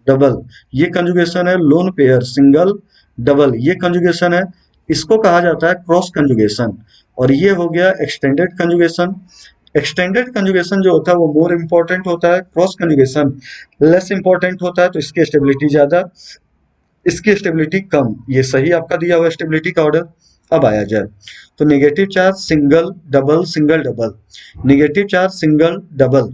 डबल, ये कंजुगेशन है, लोन पेयर, सिंगल, डबल, ये कंजुगेशन है, इसको कहा जाता है क्रॉस कंजुगेशन, और ये हो गया एक्सटेंडेड कंजुगेशन। एक्सटेंडेड कंजुगेशन जो होता है वो मोर इंपॉर्टेंट होता है, क्रॉस कंजुगेशन लेस इंपॉर्टेंट होता है, तो इसकी स्टेबिलिटी ज्यादा, इसकी स्टेबिलिटी कम, ये सही आपका दिया हुआ स्टेबिलिटी का ऑर्डर। अब आया जाए तो negative charge, single, double, single, double, negative charge, single, double,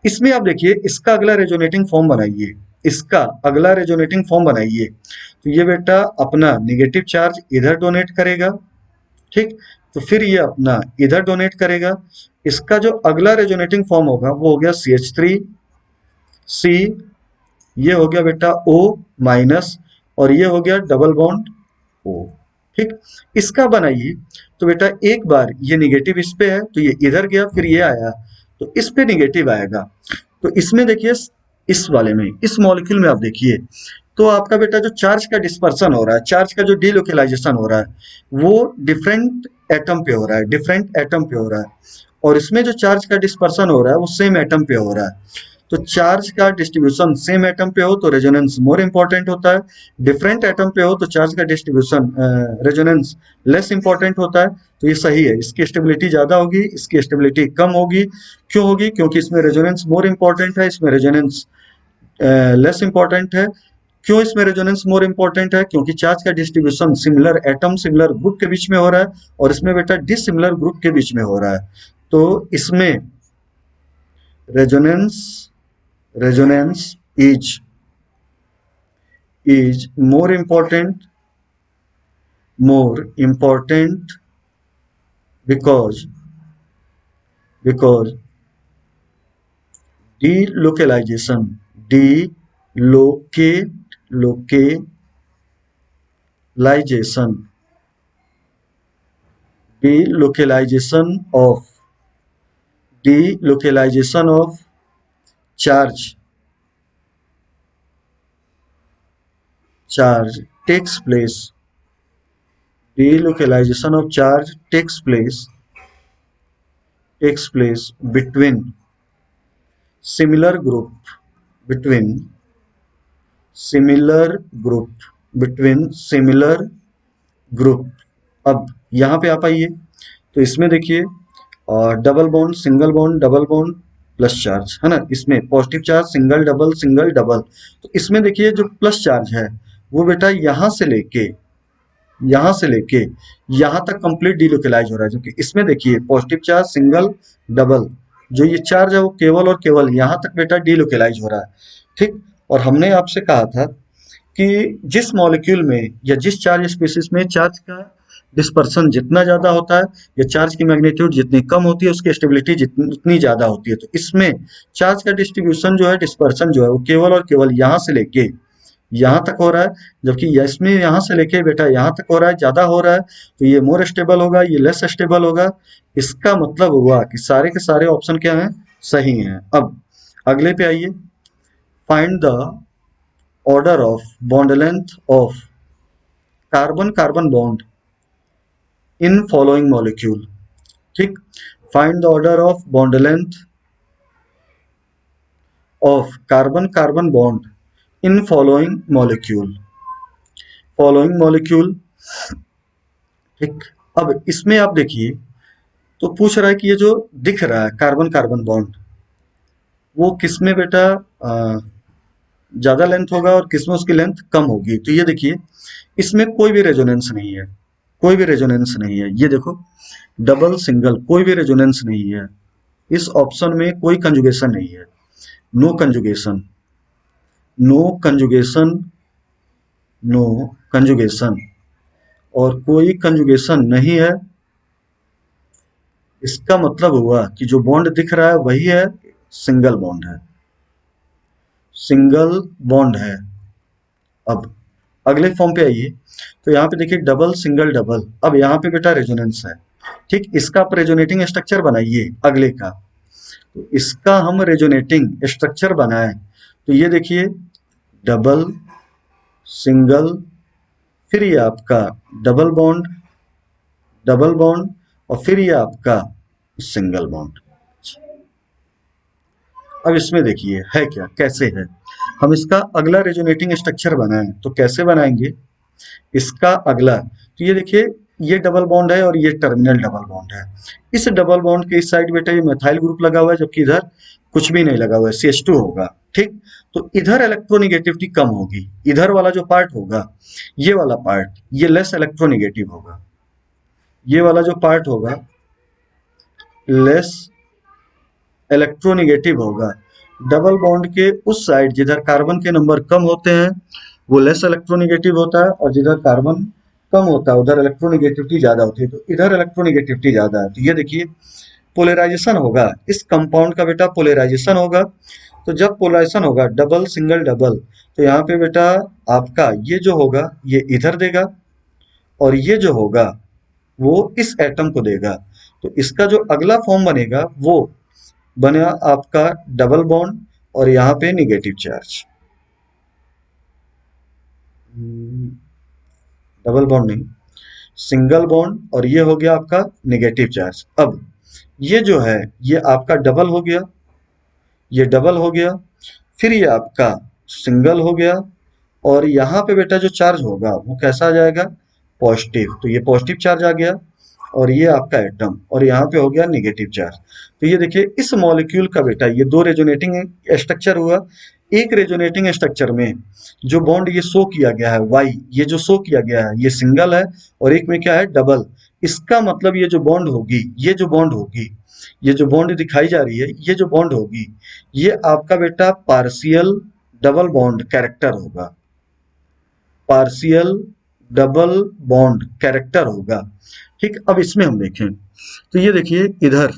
इसमें आप देखिए इसका अगला रेजोनेटिंग फॉर्म बनाइए, इसका अगला रेजोनेटिंग फॉर्म बनाइए, तो ये बेटा अपना नेगेटिव चार्ज इधर डोनेट करेगा, ठीक, तो फिर ये अपना इधर डोनेट करेगा, इसका जो अगला रेजोनेटिंग फॉर्म होगा वो हो गया CH3, सी, ये हो गया बेटा O माइनस, और ये हो गया डबल बॉन्ड O। ठीक, इसका बनाइए तो बेटा एक बार ये निगेटिव इस पे है तो ये इधर गया, फिर ये आया तो इस पे निगेटिव आएगा। तो इसमें देखिए, इस वाले में, इस मॉलिक्यूल में आप देखिए तो आपका बेटा जो चार्ज का डिस्पर्सन हो रहा है, चार्ज का जो डीलोकेलाइजेशन हो रहा है वो डिफरेंट एटम पे हो रहा है, डिफरेंट एटम पे हो रहा है। और इसमें जो चार्ज का डिस्पर्सन हो रहा है वो सेम एटम पे हो रहा है। तो चार्ज का डिस्ट्रीब्यूशन सेम एटम पे हो तो रेजोनेंस मोर इंपॉर्टेंट होता है, डिफरेंट एटम पे हो तो चार्ज का डिस्ट्रीब्यूशन रेजोनेंस लेस इंपॉर्टेंट होता है। तो ये सही है, इसकी स्टेबिलिटी ज्यादा होगी, इसकी स्टेबिलिटी कम होगी। क्यों होगी? क्योंकि इसमें रेजोनेंस मोर इंपॉर्टेंट है, इसमें रेजोनेंस लेस इंपॉर्टेंट है। क्यों इसमें रेजोनेंस मोर इंपॉर्टेंट है? क्योंकि चार्ज का distribution similar atom, similar group के बीच में हो रहा है, और इसमें बेटा डिसिमिलर ग्रुप के बीच में हो रहा है। तो इसमें resonance resonance is more important because delocalization delocalization of charge takes place. Delocalization of charge takes place between similar group between similar group। अब यहाँ पे आप आइए तो इसमें देखिए double bond, single bond, double bond plus charge है ना, इसमें positive charge, single double, single double. तो इसमें देखिए जो प्लस चार्ज है वो बेटा यहाँ से लेके यहाँ तक कंप्लीट डिलोकेलाइज हो रहा है, जबकि इसमें देखिए पॉजिटिव चार्ज, सिंगल, डबल, जो ये चार्ज है वो केवल और केवल यहाँ तक बेटा डिलोकेलाइज हो रहा है। ठीक, और हमने आपसे कहा था कि जिस मॉलिक्यूल में या जिस चार्ज स्पीशीज में चार्ज का डिस्पर्सन जितना ज्यादा होता है या चार्ज की मैग्नीट्यूड जितनी कम होती है उसकी स्टेबिलिटी जितनी उतनी ज्यादा होती है। तो इसमें चार्ज का डिस्ट्रीब्यूशन जो है, डिस्पर्सन जो है वो केवल और केवल यहाँ से लेके यहाँ तक हो रहा है, जबकि इसमें यहाँ से लेके बेटा यहाँ तक हो रहा है, ज्यादा हो रहा है। तो ये मोर स्टेबल होगा, ये लेस स्टेबल होगा। इसका मतलब हुआ कि सारे के सारे ऑप्शन क्या हैं? सही हैं। अब अगले पे आइए, find the order of bond length of carbon carbon bond in following molecule. ठीक, find the order of bond length of carbon carbon bond in following molecule. ठीक, अब इसमें आप देखिए तो पूछ रहा है कि ये जो दिख रहा है कार्बन कार्बन बॉन्ड वो किसमें बेटा ज्यादा लेंथ होगा और किसमें उसकी लेंथ कम होगी। तो ये देखिए इसमें कोई भी रेजोनेंस नहीं है, कोई भी रेजोनेंस नहीं है। ये देखो डबल, सिंगल, कोई भी रेजोनेंस नहीं है। इस ऑप्शन में कोई कंजुगेशन नहीं है, no conjugation, no conjugation, no conjugation, और कोई कंजुगेशन नहीं है। इसका मतलब हुआ कि जो बॉन्ड दिख रहा है वही है, सिंगल बॉन्ड है, सिंगल बॉन्ड है। अब अगले फॉर्म पे आइए तो यहाँ पे देखिए डबल, सिंगल, डबल। अब यहाँ पे बेटा रेजोनेंस है। ठीक, इसका आप रेजोनेटिंग स्ट्रक्चर बनाइए अगले का। तो इसका हम रेजोनेटिंग स्ट्रक्चर बनाएं तो ये देखिए डबल, सिंगल, फिर ये आपका डबल बॉन्ड, और फिर ये आपका सिंगल बॉन्ड। अब इसमें देखिए है क्या, कैसे है। हम इसका अगला रेजोनेटिंग स्ट्रक्चर बनाएं तो कैसे बनाएंगे इसका अगला। तो ये देखिए ये डबल बॉन्ड है और ये टर्मिनल डबल बॉन्ड है। इस डबल बॉन्ड के इस साइड बेटा ये मेथाइल ग्रुप लगा हुआ है, जबकि इधर कुछ भी नहीं लगा हुआ है, CH2 होगा। ठीक, तो इधर इलेक्ट्रोनिगेटिविटी कम होगी, इधर वाला जो पार्ट होगा, ये वाला पार्ट, ये लेस इलेक्ट्रोनिगेटिव होगा। ये वाला जो पार्ट होगा लेस इलेक्ट्रोनिगेटिव होगा। डबल बॉन्ड के उस साइड जिधर कार्बन के नंबर कम होते हैं वो लेस इलेक्ट्रोनिगेटिव होता है, और जिधर कार्बन कम होता है उधर इलेक्ट्रोनिगेटिविटी ज्यादा होती है। तो इधर इलेक्ट्रोनिगेटिविटी ज्यादा है। तो ये देखिए पोलराइजेशन होगा, इस कंपाउंड का बेटा पोलराइजेशन होगा। तो जब पोलराइजेशन होगा डबल सिंगल डबल, तो यहाँ पे बेटा आपका ये जो होगा ये इधर देगा और ये जो होगा वो इस एटम को देगा। तो इसका जो अगला फॉर्म बनेगा वो बनेगा आपका डबल बॉन्ड और यहाँ पे निगेटिव चार्ज, डबल बॉन्ड नहीं, सिंगल बॉन्ड, और ये हो गया आपका नेगेटिव चार्ज। अब ये जो है ये आपका डबल हो गया, ये डबल हो गया, फिर ये आपका सिंगल हो गया, और यहाँ पे बेटा जो चार्ज होगा वो कैसा आ जाएगा, पॉजिटिव। तो ये पॉजिटिव चार्ज आ गया और ये आपका एटम, और यहाँ पे हो गया नेगेटिव चार्ज। तो ये देखिए इस मॉलिक्यूल का बेटा ये दो रेजोनेटिंग स्ट्रक्चर हुआ। एक रेजोनेटिंग स्ट्रक्चर में जो बॉन्ड ये शो किया गया है वाई, ये जो शो किया गया है ये सिंगल है, और एक में क्या है डबल। इसका मतलब ये जो बॉन्ड होगी, ये जो बॉन्ड होगी, ये जो बॉन्ड दिखाई जा रही है, ये जो बॉन्ड होगी ये आपका बेटा पार्शियल डबल बॉन्ड कैरेक्टर होगा, पार्शियल डबल बॉन्ड कैरेक्टर होगा। ठीक, अब इसमें हम देखें तो ये देखिए इधर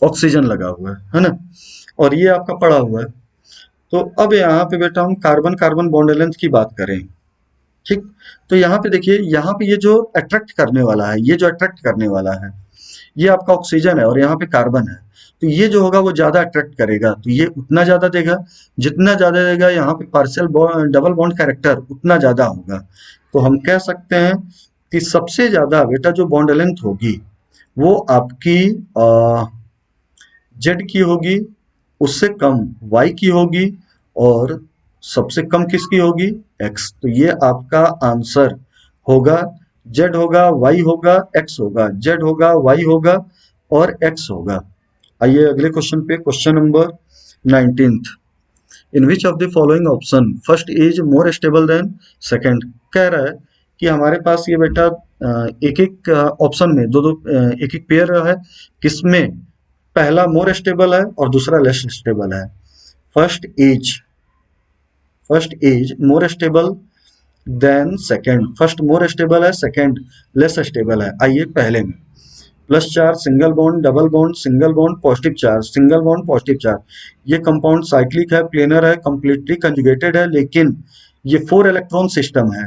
ऑक्सीजन लगा हुआ है ना, और ये आपका पड़ा हुआ है। तो अब यहाँ पे बेटा हम कार्बन कार्बन बॉन्ड लेंथ की बात करें। ठीक, तो यहाँ पे देखिए, यहाँ पे ये जो अट्रैक्ट करने वाला है, ये जो अट्रैक्ट करने वाला है ये आपका ऑक्सीजन है और यहाँ पे कार्बन है। तो ये जो होगा वो ज्यादा अट्रैक्ट करेगा, तो ये उतना ज्यादा देगा, जितना ज्यादा देगा यहाँ पे पार्शियल डबल बॉन्ड कैरेक्टर उतना ज्यादा होगा। तो हम कह सकते हैं कि सबसे ज्यादा बेटा जो बॉन्ड लेंथ होगी वो आपकी जेड की होगी, उससे कम वाई की होगी, और सबसे कम किसकी होगी, एक्स। तो ये आपका आंसर होगा, जेड होगा, वाई होगा, एक्स होगा, जेड होगा, वाई होगा और एक्स होगा। आइए अगले क्वेश्चन पे, question number 19th। In which of the following option first is more stable then second. कह रहा है कि हमारे पास ये बेटा एक एक ऑप्शन में दो दो एक एक पेयर है, किसमें पहला मोर स्टेबल है और दूसरा लेस स्टेबल है। First is more stable then second, first more stable है, सेकंड लेस स्टेबल है। आइए पहले में plus charge single bond double bond single bond positive charge single bond positive charge. ये कंपाउंड साइक्लिक है, प्लेनर है, completely conjugated है, लेकिन ये 4 इलेक्ट्रॉन सिस्टम है,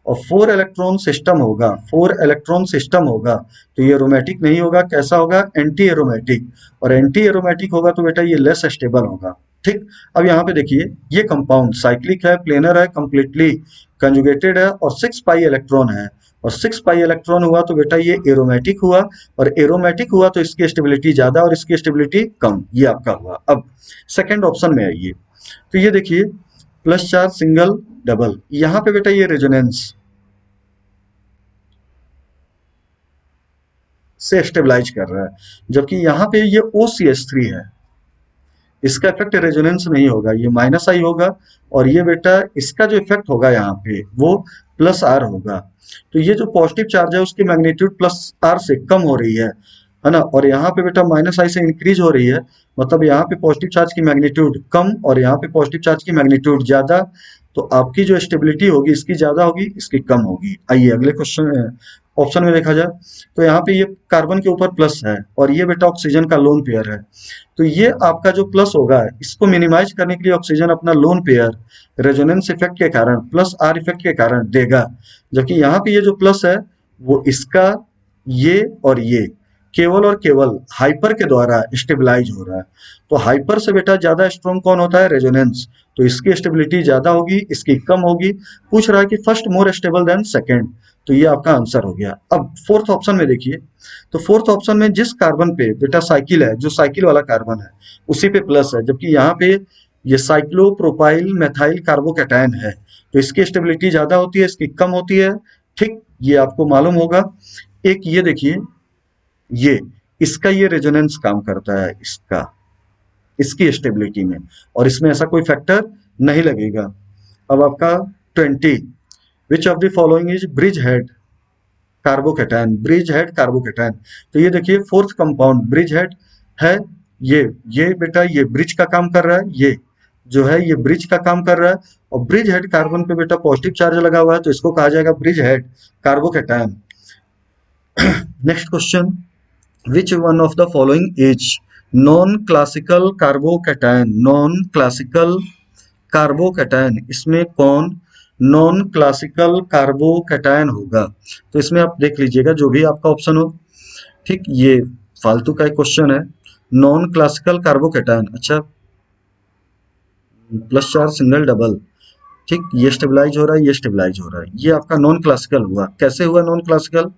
और 4 इलेक्ट्रॉन सिस्टम होगा, 4 इलेक्ट्रॉन सिस्टम होगा तो ये एरोमेटिक नहीं होगा, कैसा होगा, एंटी एरोमेटिक। और एंटी एरोमेटिक होगा तो बेटा ये लेस स्टेबल होगा। ठीक, अब यहाँ पे देखिए ये कंपाउंड साइक्लिक है, प्लेनर है, कंप्लीटली कंजुगेटेड है और 6 पाई इलेक्ट्रॉन है, और 6 पाई इलेक्ट्रॉन हुआ तो बेटा ये एरोमेटिक हुआ, और एरोमेटिक हुआ तो इसकी स्टेबिलिटी ज्यादा और इसकी स्टेबिलिटी कम, ये आपका हुआ। अब सेकंड ऑप्शन में आइए, तो ये देखिए प्लस चार्ज सिंगल डबल, यहां पे बेटा ये रेजोनेंस से स्टेबलाइज कर रहा है, जबकि यहाँ पे ये OCH3 है, इसका इफेक्ट रेजोनेंस नहीं होगा, ये माइनस आई होगा, और ये बेटा इसका जो इफेक्ट होगा यहाँ पे वो प्लस आर होगा। तो ये जो पॉजिटिव चार्ज है उसकी मैग्नीट्यूड प्लस आर से कम हो रही है ना, और यहाँ पे बेटा माइनस आई से इंक्रीज हो रही है, मतलब यहाँ पे पॉजिटिव चार्ज की मैग्नीट्यूड कम और यहाँ पे पॉजिटिव चार्ज की मैग्नीट्यूड ज्यादा। तो आपकी जो स्टेबिलिटी होगी इसकी ज्यादा होगी, इसकी कम होगी। आइए अगले क्वेश्चन ऑप्शन में देखा जाए, तो यहाँ पे ये कार्बन के ऊपर प्लस है और ये बेटा ऑक्सीजन का लोन पेयर है। तो ये आपका जो प्लस होगा इसको मिनिमाइज करने के लिए ऑक्सीजन अपना लोन पेयर रेजोनेंस इफेक्ट के कारण प्लस आर इफेक्ट के कारण देगा, जबकि यहाँ पे ये जो प्लस है वो इसका ये और ये केवल और केवल हाइपर के द्वारा स्टेबलाइज हो रहा है। तो हाइपर से बेटा ज्यादा स्ट्रॉन्ग कौन होता है, रेजोनेंस, तो इसकी स्टेबिलिटी ज्यादा होगी, इसकी कम होगी। पूछ रहा है कि first more stable then second, तो ये आपका आंसर हो गया। अब फोर्थ ऑप्शन में देखिए, तो फोर्थ ऑप्शन में जिस कार्बन पे बेटा साइकिल है, जो साइकिल वाला कार्बन है उसी पे प्लस है, जबकि यहाँ पे ये साइक्लोप्रोपाइल मेथाइल कार्बोकैटायन है, तो इसकी स्टेबिलिटी ज्यादा होती है, इसकी कम होती है। ठीक, ये आपको मालूम होगा। एक ये देखिए, ये इसका ये रेजोनेंस काम करता है, इसकी स्टेबिलिटी में, और इसमें ऐसा कोई फैक्टर नहीं लगेगा। अब आपका 20, विच of the following is bridge head carbocation, bridge head carbocation. तो ये देखिए फोर्थ कंपाउंड ब्रिज हेड है, ये बेटा ये ब्रिज का काम कर रहा है, ये जो है ये ब्रिज का काम कर रहा है, और ब्रिज हेड कार्बन पे बेटा पॉजिटिव चार्ज लगा हुआ है तो इसको कहा जाएगा bridge head carbocation. Next question, which one of the following is non classical carbocation, non classical carbocation, इसमें कौन नॉन क्लासिकल कार्बोकैटायन होगा? तो इसमें आप देख लीजिएगा जो भी आपका ऑप्शन हो, ठीक, ये फालतू का एक क्वेश्चन है। नॉन क्लासिकल कार्बोकैटायन, अच्छा, प्लस चार्ज सिंगल डबल, ठीक, ये स्टेबलाइज हो रहा है, ये स्टेबलाइज हो रहा है, ये आपका नॉन क्लासिकल हुआ। कैसे हुआ नॉन क्लासिकल?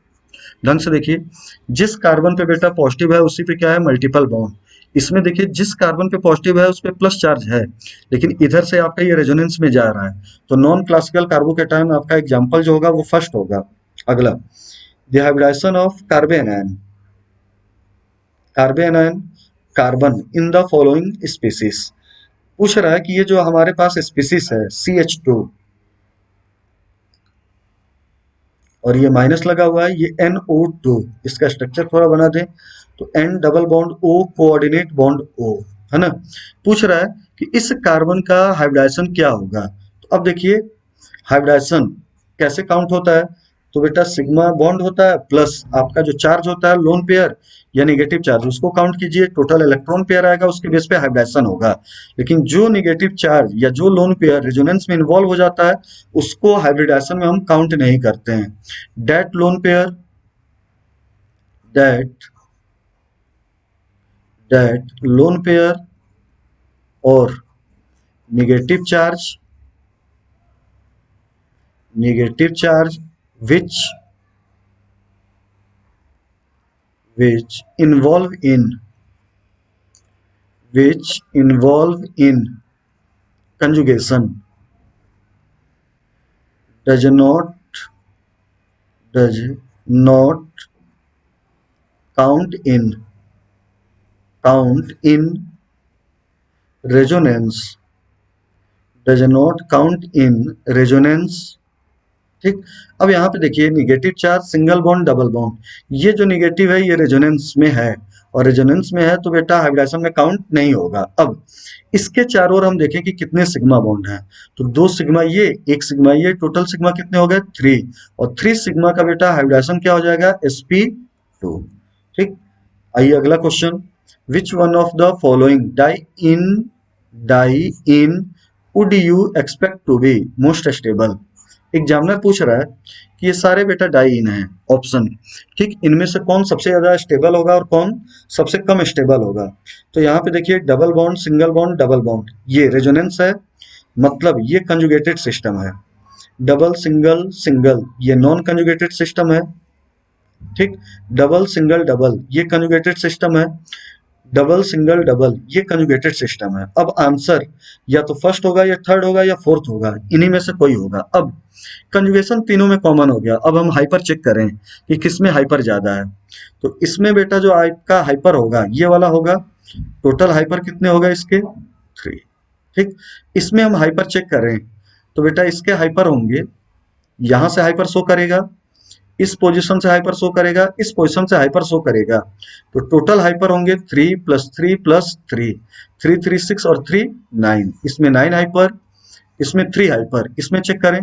ढंग से देखिए, जिस कार्बन पे बेटा पॉजिटिव है उसी पे क्या है, मल्टीपल बॉन्ड। इसमें देखिए जिस कार्बन पे पॉजिटिव है उस पे प्लस चार्ज है, लेकिन इधर से आपका ये रेजोनेंस में जा रहा है, तो नॉन क्लासिकल कार्बोकैटायन आपका एग्जांपल जो होगा वो फर्स्ट होगा। अगला, the hybridisation of carbanion, carbanion carbon in the following species. पूछ रहा है कि ये जो हमारे पास स्पीसीज है CH2 और ये माइनस लगा हुआ है, ये NO2, इसका स्ट्रक्चर थोड़ा बना दें तो N double bond O coordinate bond O, है ना। पूछ रहा है कि इस कार्बन का हाइब्रिडाइजेशन क्या होगा। तो अब देखिए हाइब्रिडाइजेशन कैसे काउंट होता है, तो बेटा सिग्मा बॉन्ड होता है प्लस आपका जो चार्ज होता है लोन पेयर या नेगेटिव चार्ज, उसको काउंट कीजिए, टोटल इलेक्ट्रॉन पेयर आएगा, उसके बेस पे हाइब्रिडाइजेशन होगा। लेकिन जो नेगेटिव चार्ज या जो लोन पेयर रेजोनेंस में इन्वॉल्व हो जाता है उसको हाइब्रिडाइजेशन में हम काउंट नहीं करते हैं। That lone pair, that that lone pair और negative charge, negative charge which which involve in which involve in conjugation does not count in resonance, does not count in resonance, ठीक। अब यहाँ पे देखिए negative charge single bond double bond, ये जो negative है ये रेजोनेंस में है, और रेजोनेंस में है तो बेटा हाइब्रिडाइजेशन में काउंट नहीं होगा। अब इसके चारों ओर हम देखें कि कितने सिग्मा बॉन्ड हैं, तो 2 सिग्मा ये, 1 सिग्मा ये, टोटल सिग्मा कितने हो गए 3, और 3 सिग्मा का बेटा हाइब्रिडाइजेशन क्या हो जाएगा sp2, ठीक। आइए अगला question, which one of the following dienes would you expect to be most stable. Examiner पूछ रहा है कि ये सारे बेटा डाई इन है ऑप्शन, ठीक, इनमें से कौन सबसे ज्यादा स्टेबल होगा और कौन सबसे कम स्टेबल होगा। तो यहाँ पे देखिए double bond single bond double bond ये रेजोनेंस है, मतलब ये कंजुगेटेड सिस्टम है। डबल सिंगल सिंगल ये नॉन कंजुगेटेड सिस्टम है, ठीक। डबल सिंगल डबल ये कंजुगेटेड सिस्टम है, डबल सिंगल डबल ये कंजुगेटेड सिस्टम है। अब आंसर या तो फर्स्ट होगा या थर्ड होगा या फोर्थ होगा, इन्हीं में से कोई होगा। अब कंजुगेशन तीनों में कॉमन हो गया, अब हम हाइपर चेक करें कि किसमें हाइपर ज्यादा है। तो इसमें बेटा जो आपका हाइपर होगा ये वाला होगा, टोटल हाइपर कितने होगा इसके 3, ठीक। इसमें हम हाइपर चेक करें तो बेटा इसके हाइपर होंगे, यहां से हाइपर शो करेगा, इस पोजीशन से हाइपर शो करेगा, इस पोजीशन से हाइपर शो करेगा, तो टोटल हाइपर होंगे 3 प्लस 3 प्लस 3, 3 3 6 और 3 9, इसमें 9 हाइपर, इसमें 3 हाइपर। इसमें चेक करें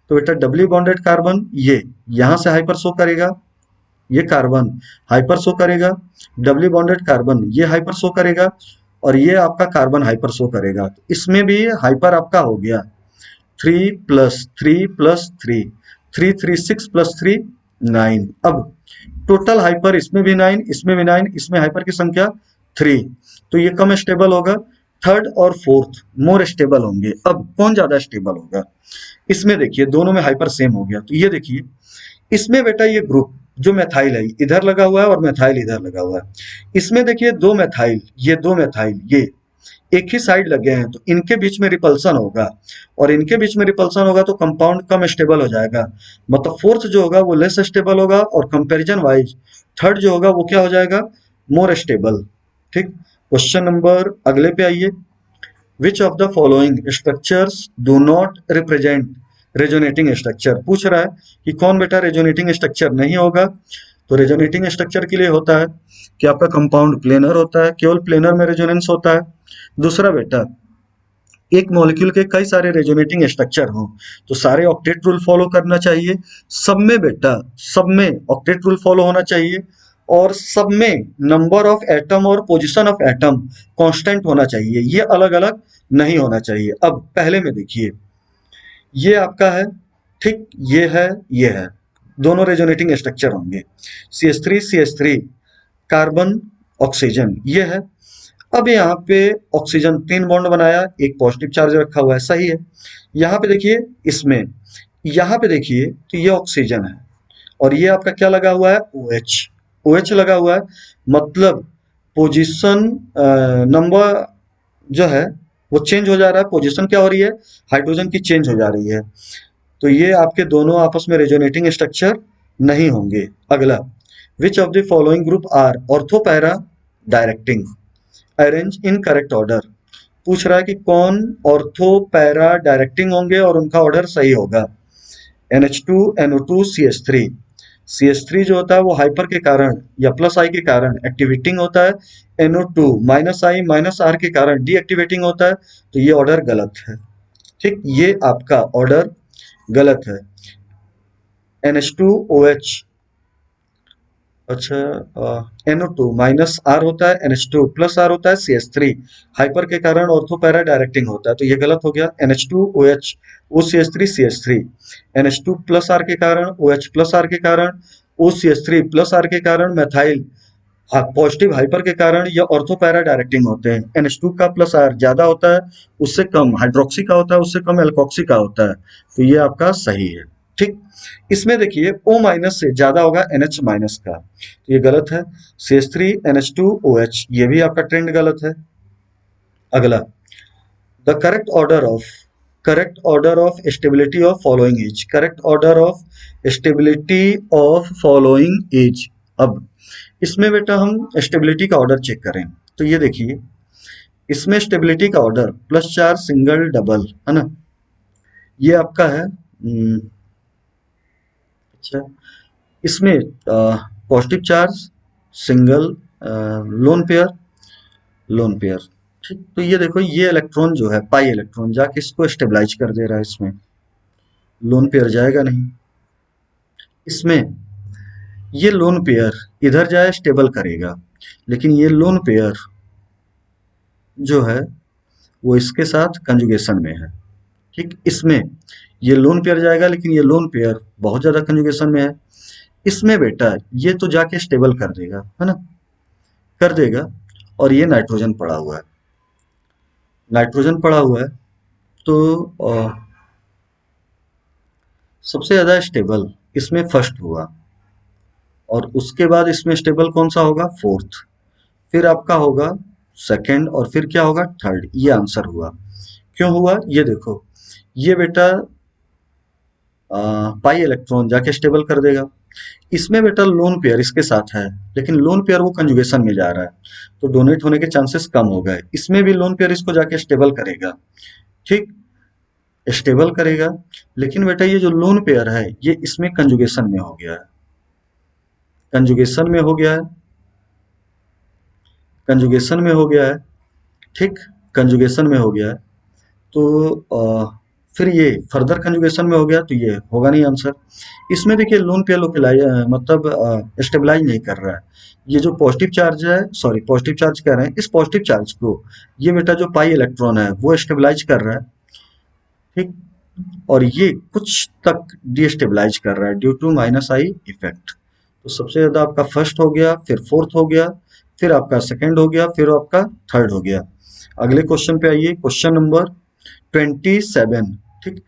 तो बेटा डबली बॉन्डेड कार्बन ये यहां से हाइपर शो करेगा, ये कार्बन हाइपर शो करेगा, डबली बॉन्डेड कार्बन ये हाइपर शो करेगा, और ये आपका कार्बन हाइपर शो करेगा, तो इसमें भी हाइपर आपका हो गया 3 प्लस 3 प्लस 3, 3 3 6 प्लस 3 9। अब टोटल हाइपर इसमें भी 9, इसमें भी 9, इसमें हाइपर की संख्या 3, तो ये कम स्टेबल होगा। थर्ड और फोर्थ मोर स्टेबल होंगे। अब कौन ज्यादा स्टेबल होगा, इसमें देखिए दोनों में हाइपर सेम हो गया, तो ये देखिए इसमें बेटा ये ग्रुप जो मैथाइल है इधर लगा हुआ है और मैथाइल इधर लगा हुआ है, इसमें देखिए 2 मैथाइल, ये 2 मैथाइल ये एक ही साइड लगे हैं, तो इनके बीच में रिपल्सन होगा, और इनके बीच में रिपल्सन होगा तो कंपाउंड कम स्टेबल हो जाएगा, मतलब फोर्थ जो होगा वो लेस स्टेबल होगा, और कंपैरिजन वाइज थर्ड जो होगा वो क्या हो जाएगा, मोर स्टेबल, ठीक। क्वेश्चन नंबर अगले पे आइए, which of the following structures do not represent resonating structure. पूछ रहा है कि कौन बेटा रेजोनेटिंग स्ट्रक्चर नहीं होगा। तो रेजोनेटिंग स्ट्रक्चर के लिए होता है कि आपका कंपाउंड प्लेनर होता है, केवल प्लेनर में रेजोनेंस होता है। दूसरा बेटा एक मॉलिक्यूल के कई सारे रेजोनेटिंग स्ट्रक्चर हों तो सारे ऑक्टेट रूल फॉलो करना चाहिए, सब में बेटा सब में ऑक्टेट रूल फॉलो होना चाहिए, और सब में नंबर ऑफ एटम और पोजीशन ऑफ एटम कांस्टेंट होना चाहिए, ये अलग अलग नहीं होना चाहिए। अब पहले में देखिए, ये आपका है, ठीक, ये है, दोनों रेजोनेटिंग स्ट्रक्चर होंगे, CH3 कार्बन ऑक्सीजन, ये है। अब यहाँ पे ऑक्सीजन 3 बॉन्ड बनाया, एक पॉजिटिव चार्ज रखा हुआ है, सही है। यहाँ पे देखिए, इसमें यहाँ पे देखिए तो ये ऑक्सीजन है और ये आपका क्या लगा हुआ है, OH लगा हुआ है, मतलब पोजीशन नंबर जो है वो चेंज हो जा रहा है, पोजीशन क्या हो रही है, हाइड्रोजन की चेंज हो जा रही है। तो ये आपके दोनों आपस में रेजोनेटिंग स्ट्रक्चर नहीं होंगे। अगला, which of the following group are ortho para directing, arrange in correct order. पूछ रहा है कि कौन ऑर्थो पैरा डायरेक्टिंग होंगे और उनका ऑर्डर सही होगा। NH2 NO2 CH3, CH3 जो होता है वो हाइपर के कारण या प्लस आई के कारण एक्टिवेटिंग होता है, NO2 minus I minus are के कारण डीएक्टिवेटिंग होता है। तो ये ऑर्डर गलत है, ठीक, ये आपका ऑर्डर गलत है। NH2OH, अच्छा, NO2 माइनस आर होता है, NH2 प्लस आर होता है, CH3 हाइपर के कारण ऑर्थो पैरा डायरेक्टिंग होता है, तो ये गलत हो गया। NH2OH OCH3 CH3, NH2 plus are के कारण, OH प्लस आर के कारण, OCH3 प्लस आर के कारण मैथाइल पॉजिटिव हाइपर के कारण ये ऑर्थो पैरा डायरेक्टिंग होते हैं। NH2 का प्लस आर ज्यादा होता है, उससे कम हाइड्रोक्सी का होता है, उससे कम एल्कोक्सी का होता है, तो ये आपका सही है, ठीक। इसमें देखिए O माइनस से ज्यादा होगा NH माइनस का, तो ये गलत है। CH3 NH2OH, ये भी आपका ट्रेंड गलत है। अगला, the correct order of stability of following as, correct order of stability of following as. अब इसमें बेटा हम स्टेबिलिटी का ऑर्डर चेक करें, तो ये देखिए, इसमें स्टेबिलिटी का order plus charge single double है ना, ये आपका है। अच्छा, इसमें positive charge single, lone pair, ठीक। तो ये देखो, ये इलेक्ट्रॉन जो है पाई इलेक्ट्रॉन जाके इसको स्टेबलाइज कर दे रहा है, इसमें लोन पेयर जाएगा नहीं। इसमें ये लोन पेयर इधर जाए स्टेबल करेगा, लेकिन ये लोन पेयर जो है वो इसके साथ कंजुगेशन में है, ठीक। इसमें ये लोन पेयर जाएगा, लेकिन ये लोन पेयर बहुत ज्यादा कंजुगेशन में है। इसमें बेटा ये तो जाके स्टेबल कर देगा, है ना, कर देगा। और ये नाइट्रोजन पड़ा हुआ है, नाइट्रोजन पड़ा हुआ है, तो सबसे ज्यादा स्टेबल इसमें फर्स्ट हुआ, और उसके बाद इसमें स्टेबल कौन सा होगा, फोर्थ, फिर आपका होगा सेकंड, और फिर क्या होगा, थर्ड। ये आंसर हुआ। क्यों हुआ, ये देखो, ये बेटा पाई इलेक्ट्रॉन जाके स्टेबल कर देगा। इसमें बेटा लोन पेयर इसके साथ है, लेकिन लोन पेयर वो कंजुगेशन में जा रहा है, तो डोनेट होने के चांसेस कम हो गए। इसमें भी लोन पेयर इसको जाके स्टेबल करेगा, ठीक, स्टेबल करेगा, लेकिन बेटा ये जो लोन पेयर है ये इसमें कंजुगेशन में हो गया है, कंजुगेशन में हो गया है, कंजुगेशन में हो गया है, ठीक, कंजुगेशन में हो गया है। तो फिर ये फर्दर कंजुगेशन में हो गया, तो ये होगा नहीं आंसर। इसमें देखिए लोन पेयर लोकेलाइज मतलब स्टेबलाइज नहीं कर रहा है। ये जो पॉजिटिव चार्ज है, सॉरी पॉजिटिव चार्ज कह रहे हैं, इस पॉजिटिव चार्ज को ये बेटा जो पाई इलेक्ट्रॉन है वो स्टेबलाइज कर रहा है, ठीक, और ये कुछ तक डिस्टेबलाइज कर रहा है due to minus I effect. तो सबसे ज्यादा आपका फर्स्ट हो गया, फिर फोर्थ हो गया, फिर आपका सेकंड हो गया, फिर आपका थर्ड हो गया। अगले क्वेश्चन पे आइए, क्वेश्चन नंबर 27, ठीक।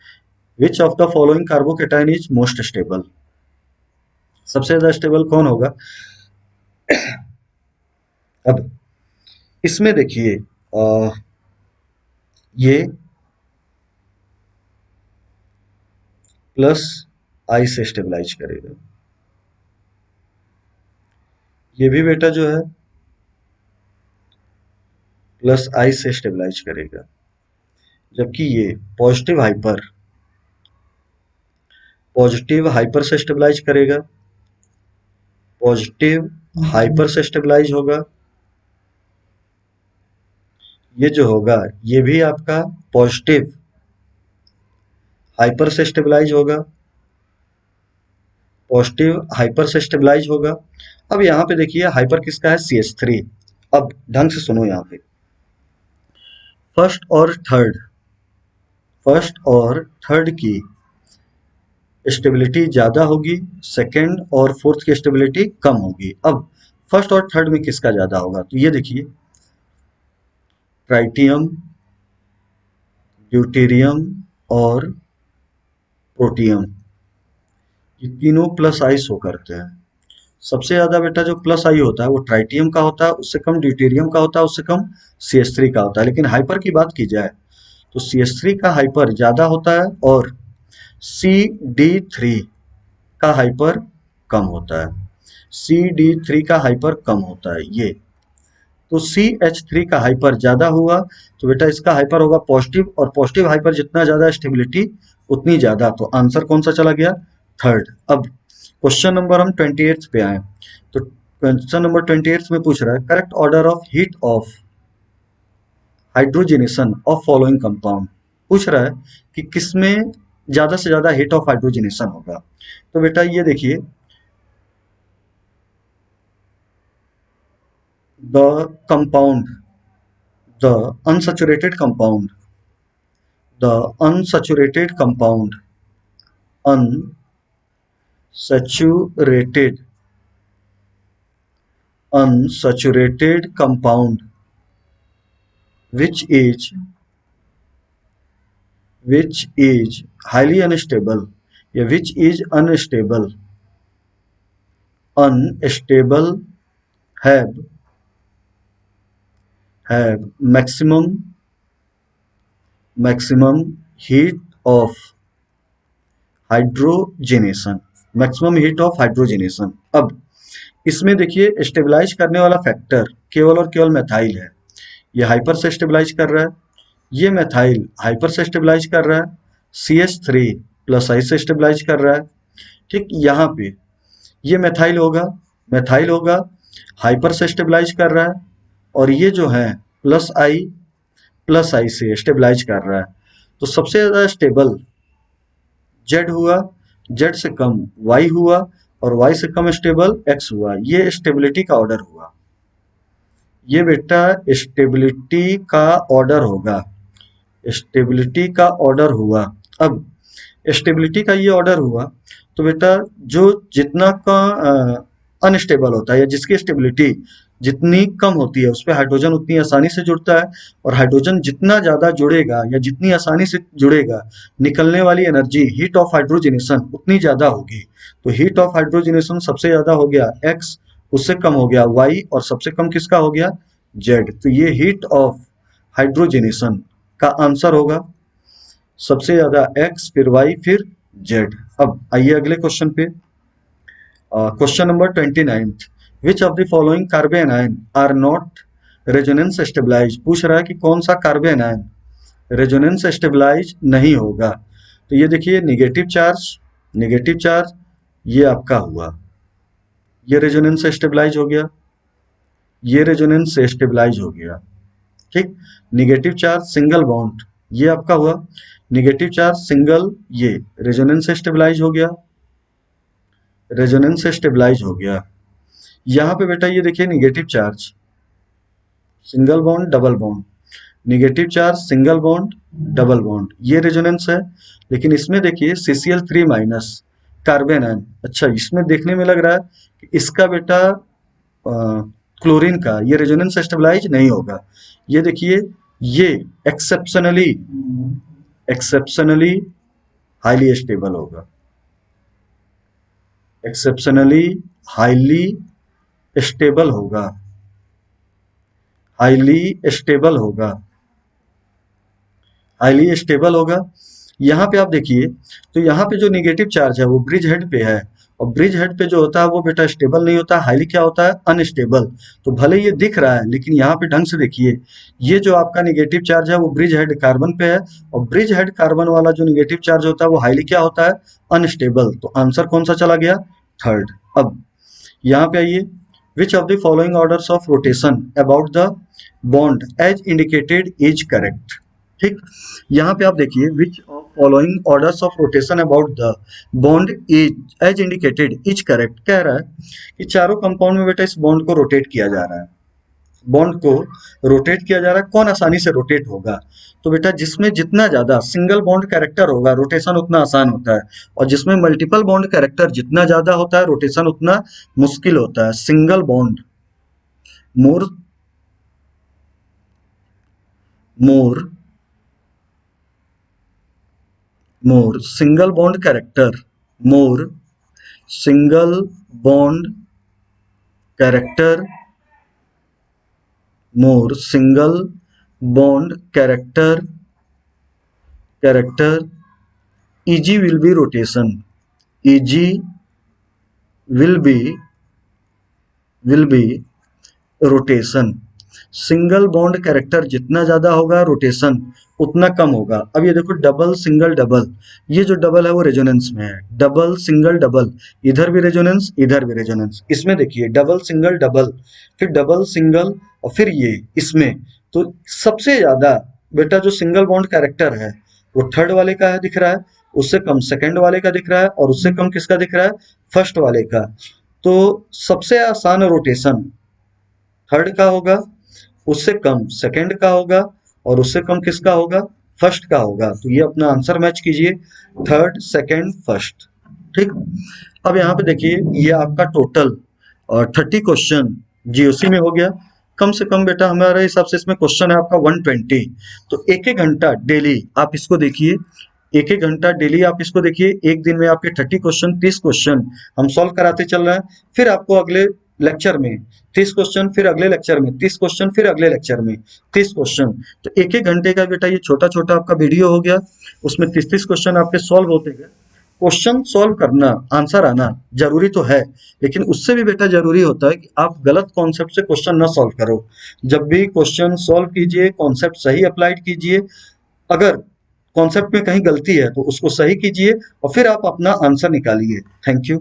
विच of the following carbocation is most stable, सबसे ज्यादा स्टेबल कौन होगा। अब इसमें देखिए ये प्लस आई से स्टेबलाइज करेगा, ये भी बेटा जो है प्लस आई से स्टेबलाइज करेगा, जबकि ये पॉजिटिव हाइपर से स्टेबलाइज करेगा, पॉजिटिव हाइपर से स्टेबलाइज होगा। ये जो होगा ये भी आपका पॉजिटिव हाइपर से स्टेबलाइज होगा, पॉजिटिव हाइपर से स्टेबलाइज होगा। अब यहाँ पे देखिए हाइपर किसका है, CH3। अब ढंग से सुनो यहाँ पे, फर्स्ट और थर्ड की स्टेबिलिटी ज्यादा होगी, सेकंड और फोर्थ की स्टेबिलिटी कम होगी। अब फर्स्ट और थर्ड में किसका ज्यादा होगा, तो ये देखिए ट्राइटियम, ड्यूटेरियम और प्रोटियम, ये तीनों प्लस आई शो करते हैं। सबसे ज्यादा बेटा जो प्लस आई होता है वो ट्राइटियम का होता है, उससे कम ड्यूटेरियम का होता है, उससे कम CH3 का होता है। लेकिन हाइपर की बात की जाए तो CH3 का हाइपर ज्यादा होता है और CD3 का हाइपर कम होता है। CD3 का हाइपर कम होता है। ये तो CH3 का हाइपर ज्यादा हुआ तो बेटा इसका हाइपर होगा पॉजिटिव, और पॉजिटिव हाइपर जितना ज्यादा स्टेबिलिटी उतनी ज्यादा। तो आंसर कौन सा चला गया, थर्ड। अब क्वेश्चन नंबर हम 28 पे आए, तो क्वेश्चन नंबर 28 में पूछ रहा है correct order of heat of hydrogenation of following compound. पूछ रहा है कि किसमें ज्यादा से ज्यादा हीट ऑफ हाइड्रोजनेशन होगा। तो बेटा ये देखिए the compound, the unsaturated compound, the unsaturated compound, unsaturated compound which is highly unstable, या which is unstable have maximum heat of hydrogenation, maximum heat of hydrogenation. अब इसमें देखिए स्टेबलाइज करने वाला फैक्टर केवल और केवल मेथाइल है। ये हाइपर से स्टेबलाइज कर रहा है, ये मेथाइल हाइपर से स्टेबलाइज कर रहा है, CH3 प्लस आई से स्टेबलाइज कर रहा है। ठीक, यहाँ पे ये मेथाइल होगा हाइपर से स्टेबलाइज कर रहा है, और ये जो है प्लस आई से स्टेबलाइज कर रहा है। तो सबसे ज्यादा स्टेबल Z हुआ, Z से कम Y हुआ, और Y से कम स्टेबल X हुआ। ये स्टेबिलिटी का ऑर्डर हुआ, ये बेटा स्टेबिलिटी का ऑर्डर होगा, स्टेबिलिटी का ऑर्डर हुआ। अब स्टेबिलिटी का ये ऑर्डर हुआ तो बेटा जो जितना का अनस्टेबल होता है या जिसकी स्टेबिलिटी जितनी कम होती है उस पर हाइड्रोजन उतनी आसानी से जुड़ता है, और हाइड्रोजन जितना ज्यादा जुड़ेगा या जितनी आसानी से जुड़ेगा निकलने वाली एनर्जी हीट ऑफ हाइड्रोजनेशन उतनी ज्यादा होगी। तो हीट ऑफ हाइड्रोजनेशन सबसे ज्यादा हो गया X, उससे कम हो गया Y, और सबसे कम किसका हो गया Z। तो ये हीट ऑफ हाइड्रोजनेशन का आंसर होगा सबसे ज्यादा X, फिर Y, फिर Z। अब आइए अगले क्वेश्चन पे, question number 29, which of the following carbon ion are not resonance stabilise. पूछ रहा है कि कौन सा कार्बन आयन रेजोनेंस स्टेबलाइज नहीं होगा। तो ये देखिए नेगेटिव चार्ज ये आपका हुआ, ये रेजोनेंस स्टेबलाइज हो गया, ये रेजोनेंस स्टेबलाइज हो गया। ठीक, नेगेटिव चार्ज सिंगल बॉन्ड ये आपका हुआ, नेगेटिव चार्ज सिंगल, ये रेजोनेंस स्टेबलाइज हो गया, रेजोनेंस स्टेबलाइज हो गया। यहाँ पे बेटा ये देखिए negative charge single bond double bond, negative charge single bond double bond, ये रेजोनेंस है। लेकिन इसमें देखिए CCl3 माइनस कार्बन आयन, अच्छा इसमें देखने में लग रहा है कि इसका बेटा क्लोरीन का ये रेजोनेंस स्टेबलाइज नहीं होगा। ये देखिए ये एक्सेप्शनली हाईली स्टेबल होगा, एक्सेप्शनली हाईली स्टेबल होगा, हाईली स्टेबल होगा। यहाँ पे आप देखिए तो यहाँ पे जो नेगेटिव चार्ज है वो ब्रिज हेड पे है, और ब्रिज हेड पे जो होता है वो बेटा स्टेबल नहीं होता, हाईली क्या होता है अनस्टेबल। तो भले ये दिख रहा है लेकिन यहाँ पे ढंग से देखिए, ये जो आपका नेगेटिव चार्ज है वो ब्रिज हेड कार्बन पे है, और ब्रिज हेड कार्बन वाला जो नेगेटिव चार्ज होता है वो हाईली क्या होता है अनस्टेबल। तो आंसर कौन सा चला गया, थर्ड। अब यहाँ पे आइए, which of the following orders of rotation about the bond as indicated is correct. ठीक, यहाँ पे आप देखिए which of following orders of rotation about the bond is as indicated is correct. कह रहा है कि चारों कंपाउंड में बेटा इस बॉन्ड को रोटेट किया जा रहा है, बॉन्ड को रोटेट किया जा रहा है, कौन आसानी से रोटेट होगा? तो बेटा जिसमें जितना ज्यादा सिंगल बॉन्ड कैरेक्टर होगा रोटेशन उतना आसान होता है, और जिसमें मल्टीपल बॉन्ड कैरेक्टर जितना ज्यादा होता है रोटेशन उतना मुश्किल होता है। Single bond more more more single bond character more single bond character more single bond character eg will be rotation, eg will be rotation. Single bond character जितना ज्यादा होगा रोटेशन उतना कम होगा। अब ये देखो डबल सिंगल डबल, ये जो डबल है वो रेजोनेंस में है, डबल सिंगल डबल, इधर भी रेजोनेंस इधर भी रेजोनेंस। इसमें देखिए डबल सिंगल डबल, फिर डबल सिंगल और फिर ये इसमें, तो सबसे ज्यादा बेटा जो सिंगल बॉन्ड कैरेक्टर है वो थर्ड वाले का है दिख रहा है, उससे कम सेकंड वाले का दिख रहा है, और उससे कम किसका दिख रहा है? फर्स्ट वाले का। तो सबसे आसान रोटेशन थर्ड का होगा, उससे कम सेकंड का होगा, और उससे कम किसका होगा? फर्स्ट का होगा। तो ये अपना आंसर मैच कीजिए, थर्ड सेकंड फर्स्ट। ठीक, अब यहाँ पे देखिए ये आपका टोटल 30 क्वेश्चन जीओसी में हो गया। कम से कम बेटा हमारे हिसाब से इसमें क्वेश्चन है आपका 120। तो एक एक घंटा डेली आप इसको देखिए, एक एक घंटा डेली आप इसको देखिए, एक दिन में आपके 30 क्वेश्चन 30 क्वेश्चन हम सॉल्व कराते चल रहे हैं। फिर आपको अगले लेक्चर में 30 क्वेश्चन, फिर अगले लेक्चर में 30 क्वेश्चन, फिर अगले लेक्चर में 30 क्वेश्चन। तो एक एक घंटे का बेटा ये छोटा छोटा आपका वीडियो हो गया, उसमें 30-30 क्वेश्चन आपके सॉल्व होते गए। क्वेश्चन सॉल्व करना, आंसर आना जरूरी तो है, लेकिन उससे भी बेटा जरूरी होता है कि आप गलत कॉन्सेप्ट से क्वेश्चन ना सॉल्व करो। जब भी क्वेश्चन सॉल्व कीजिए कॉन्सेप्ट सही अप्लाइड कीजिए, अगर कॉन्सेप्ट में कहीं गलती है तो उसको सही कीजिए और फिर आप अपना आंसर निकालिए। Thank you.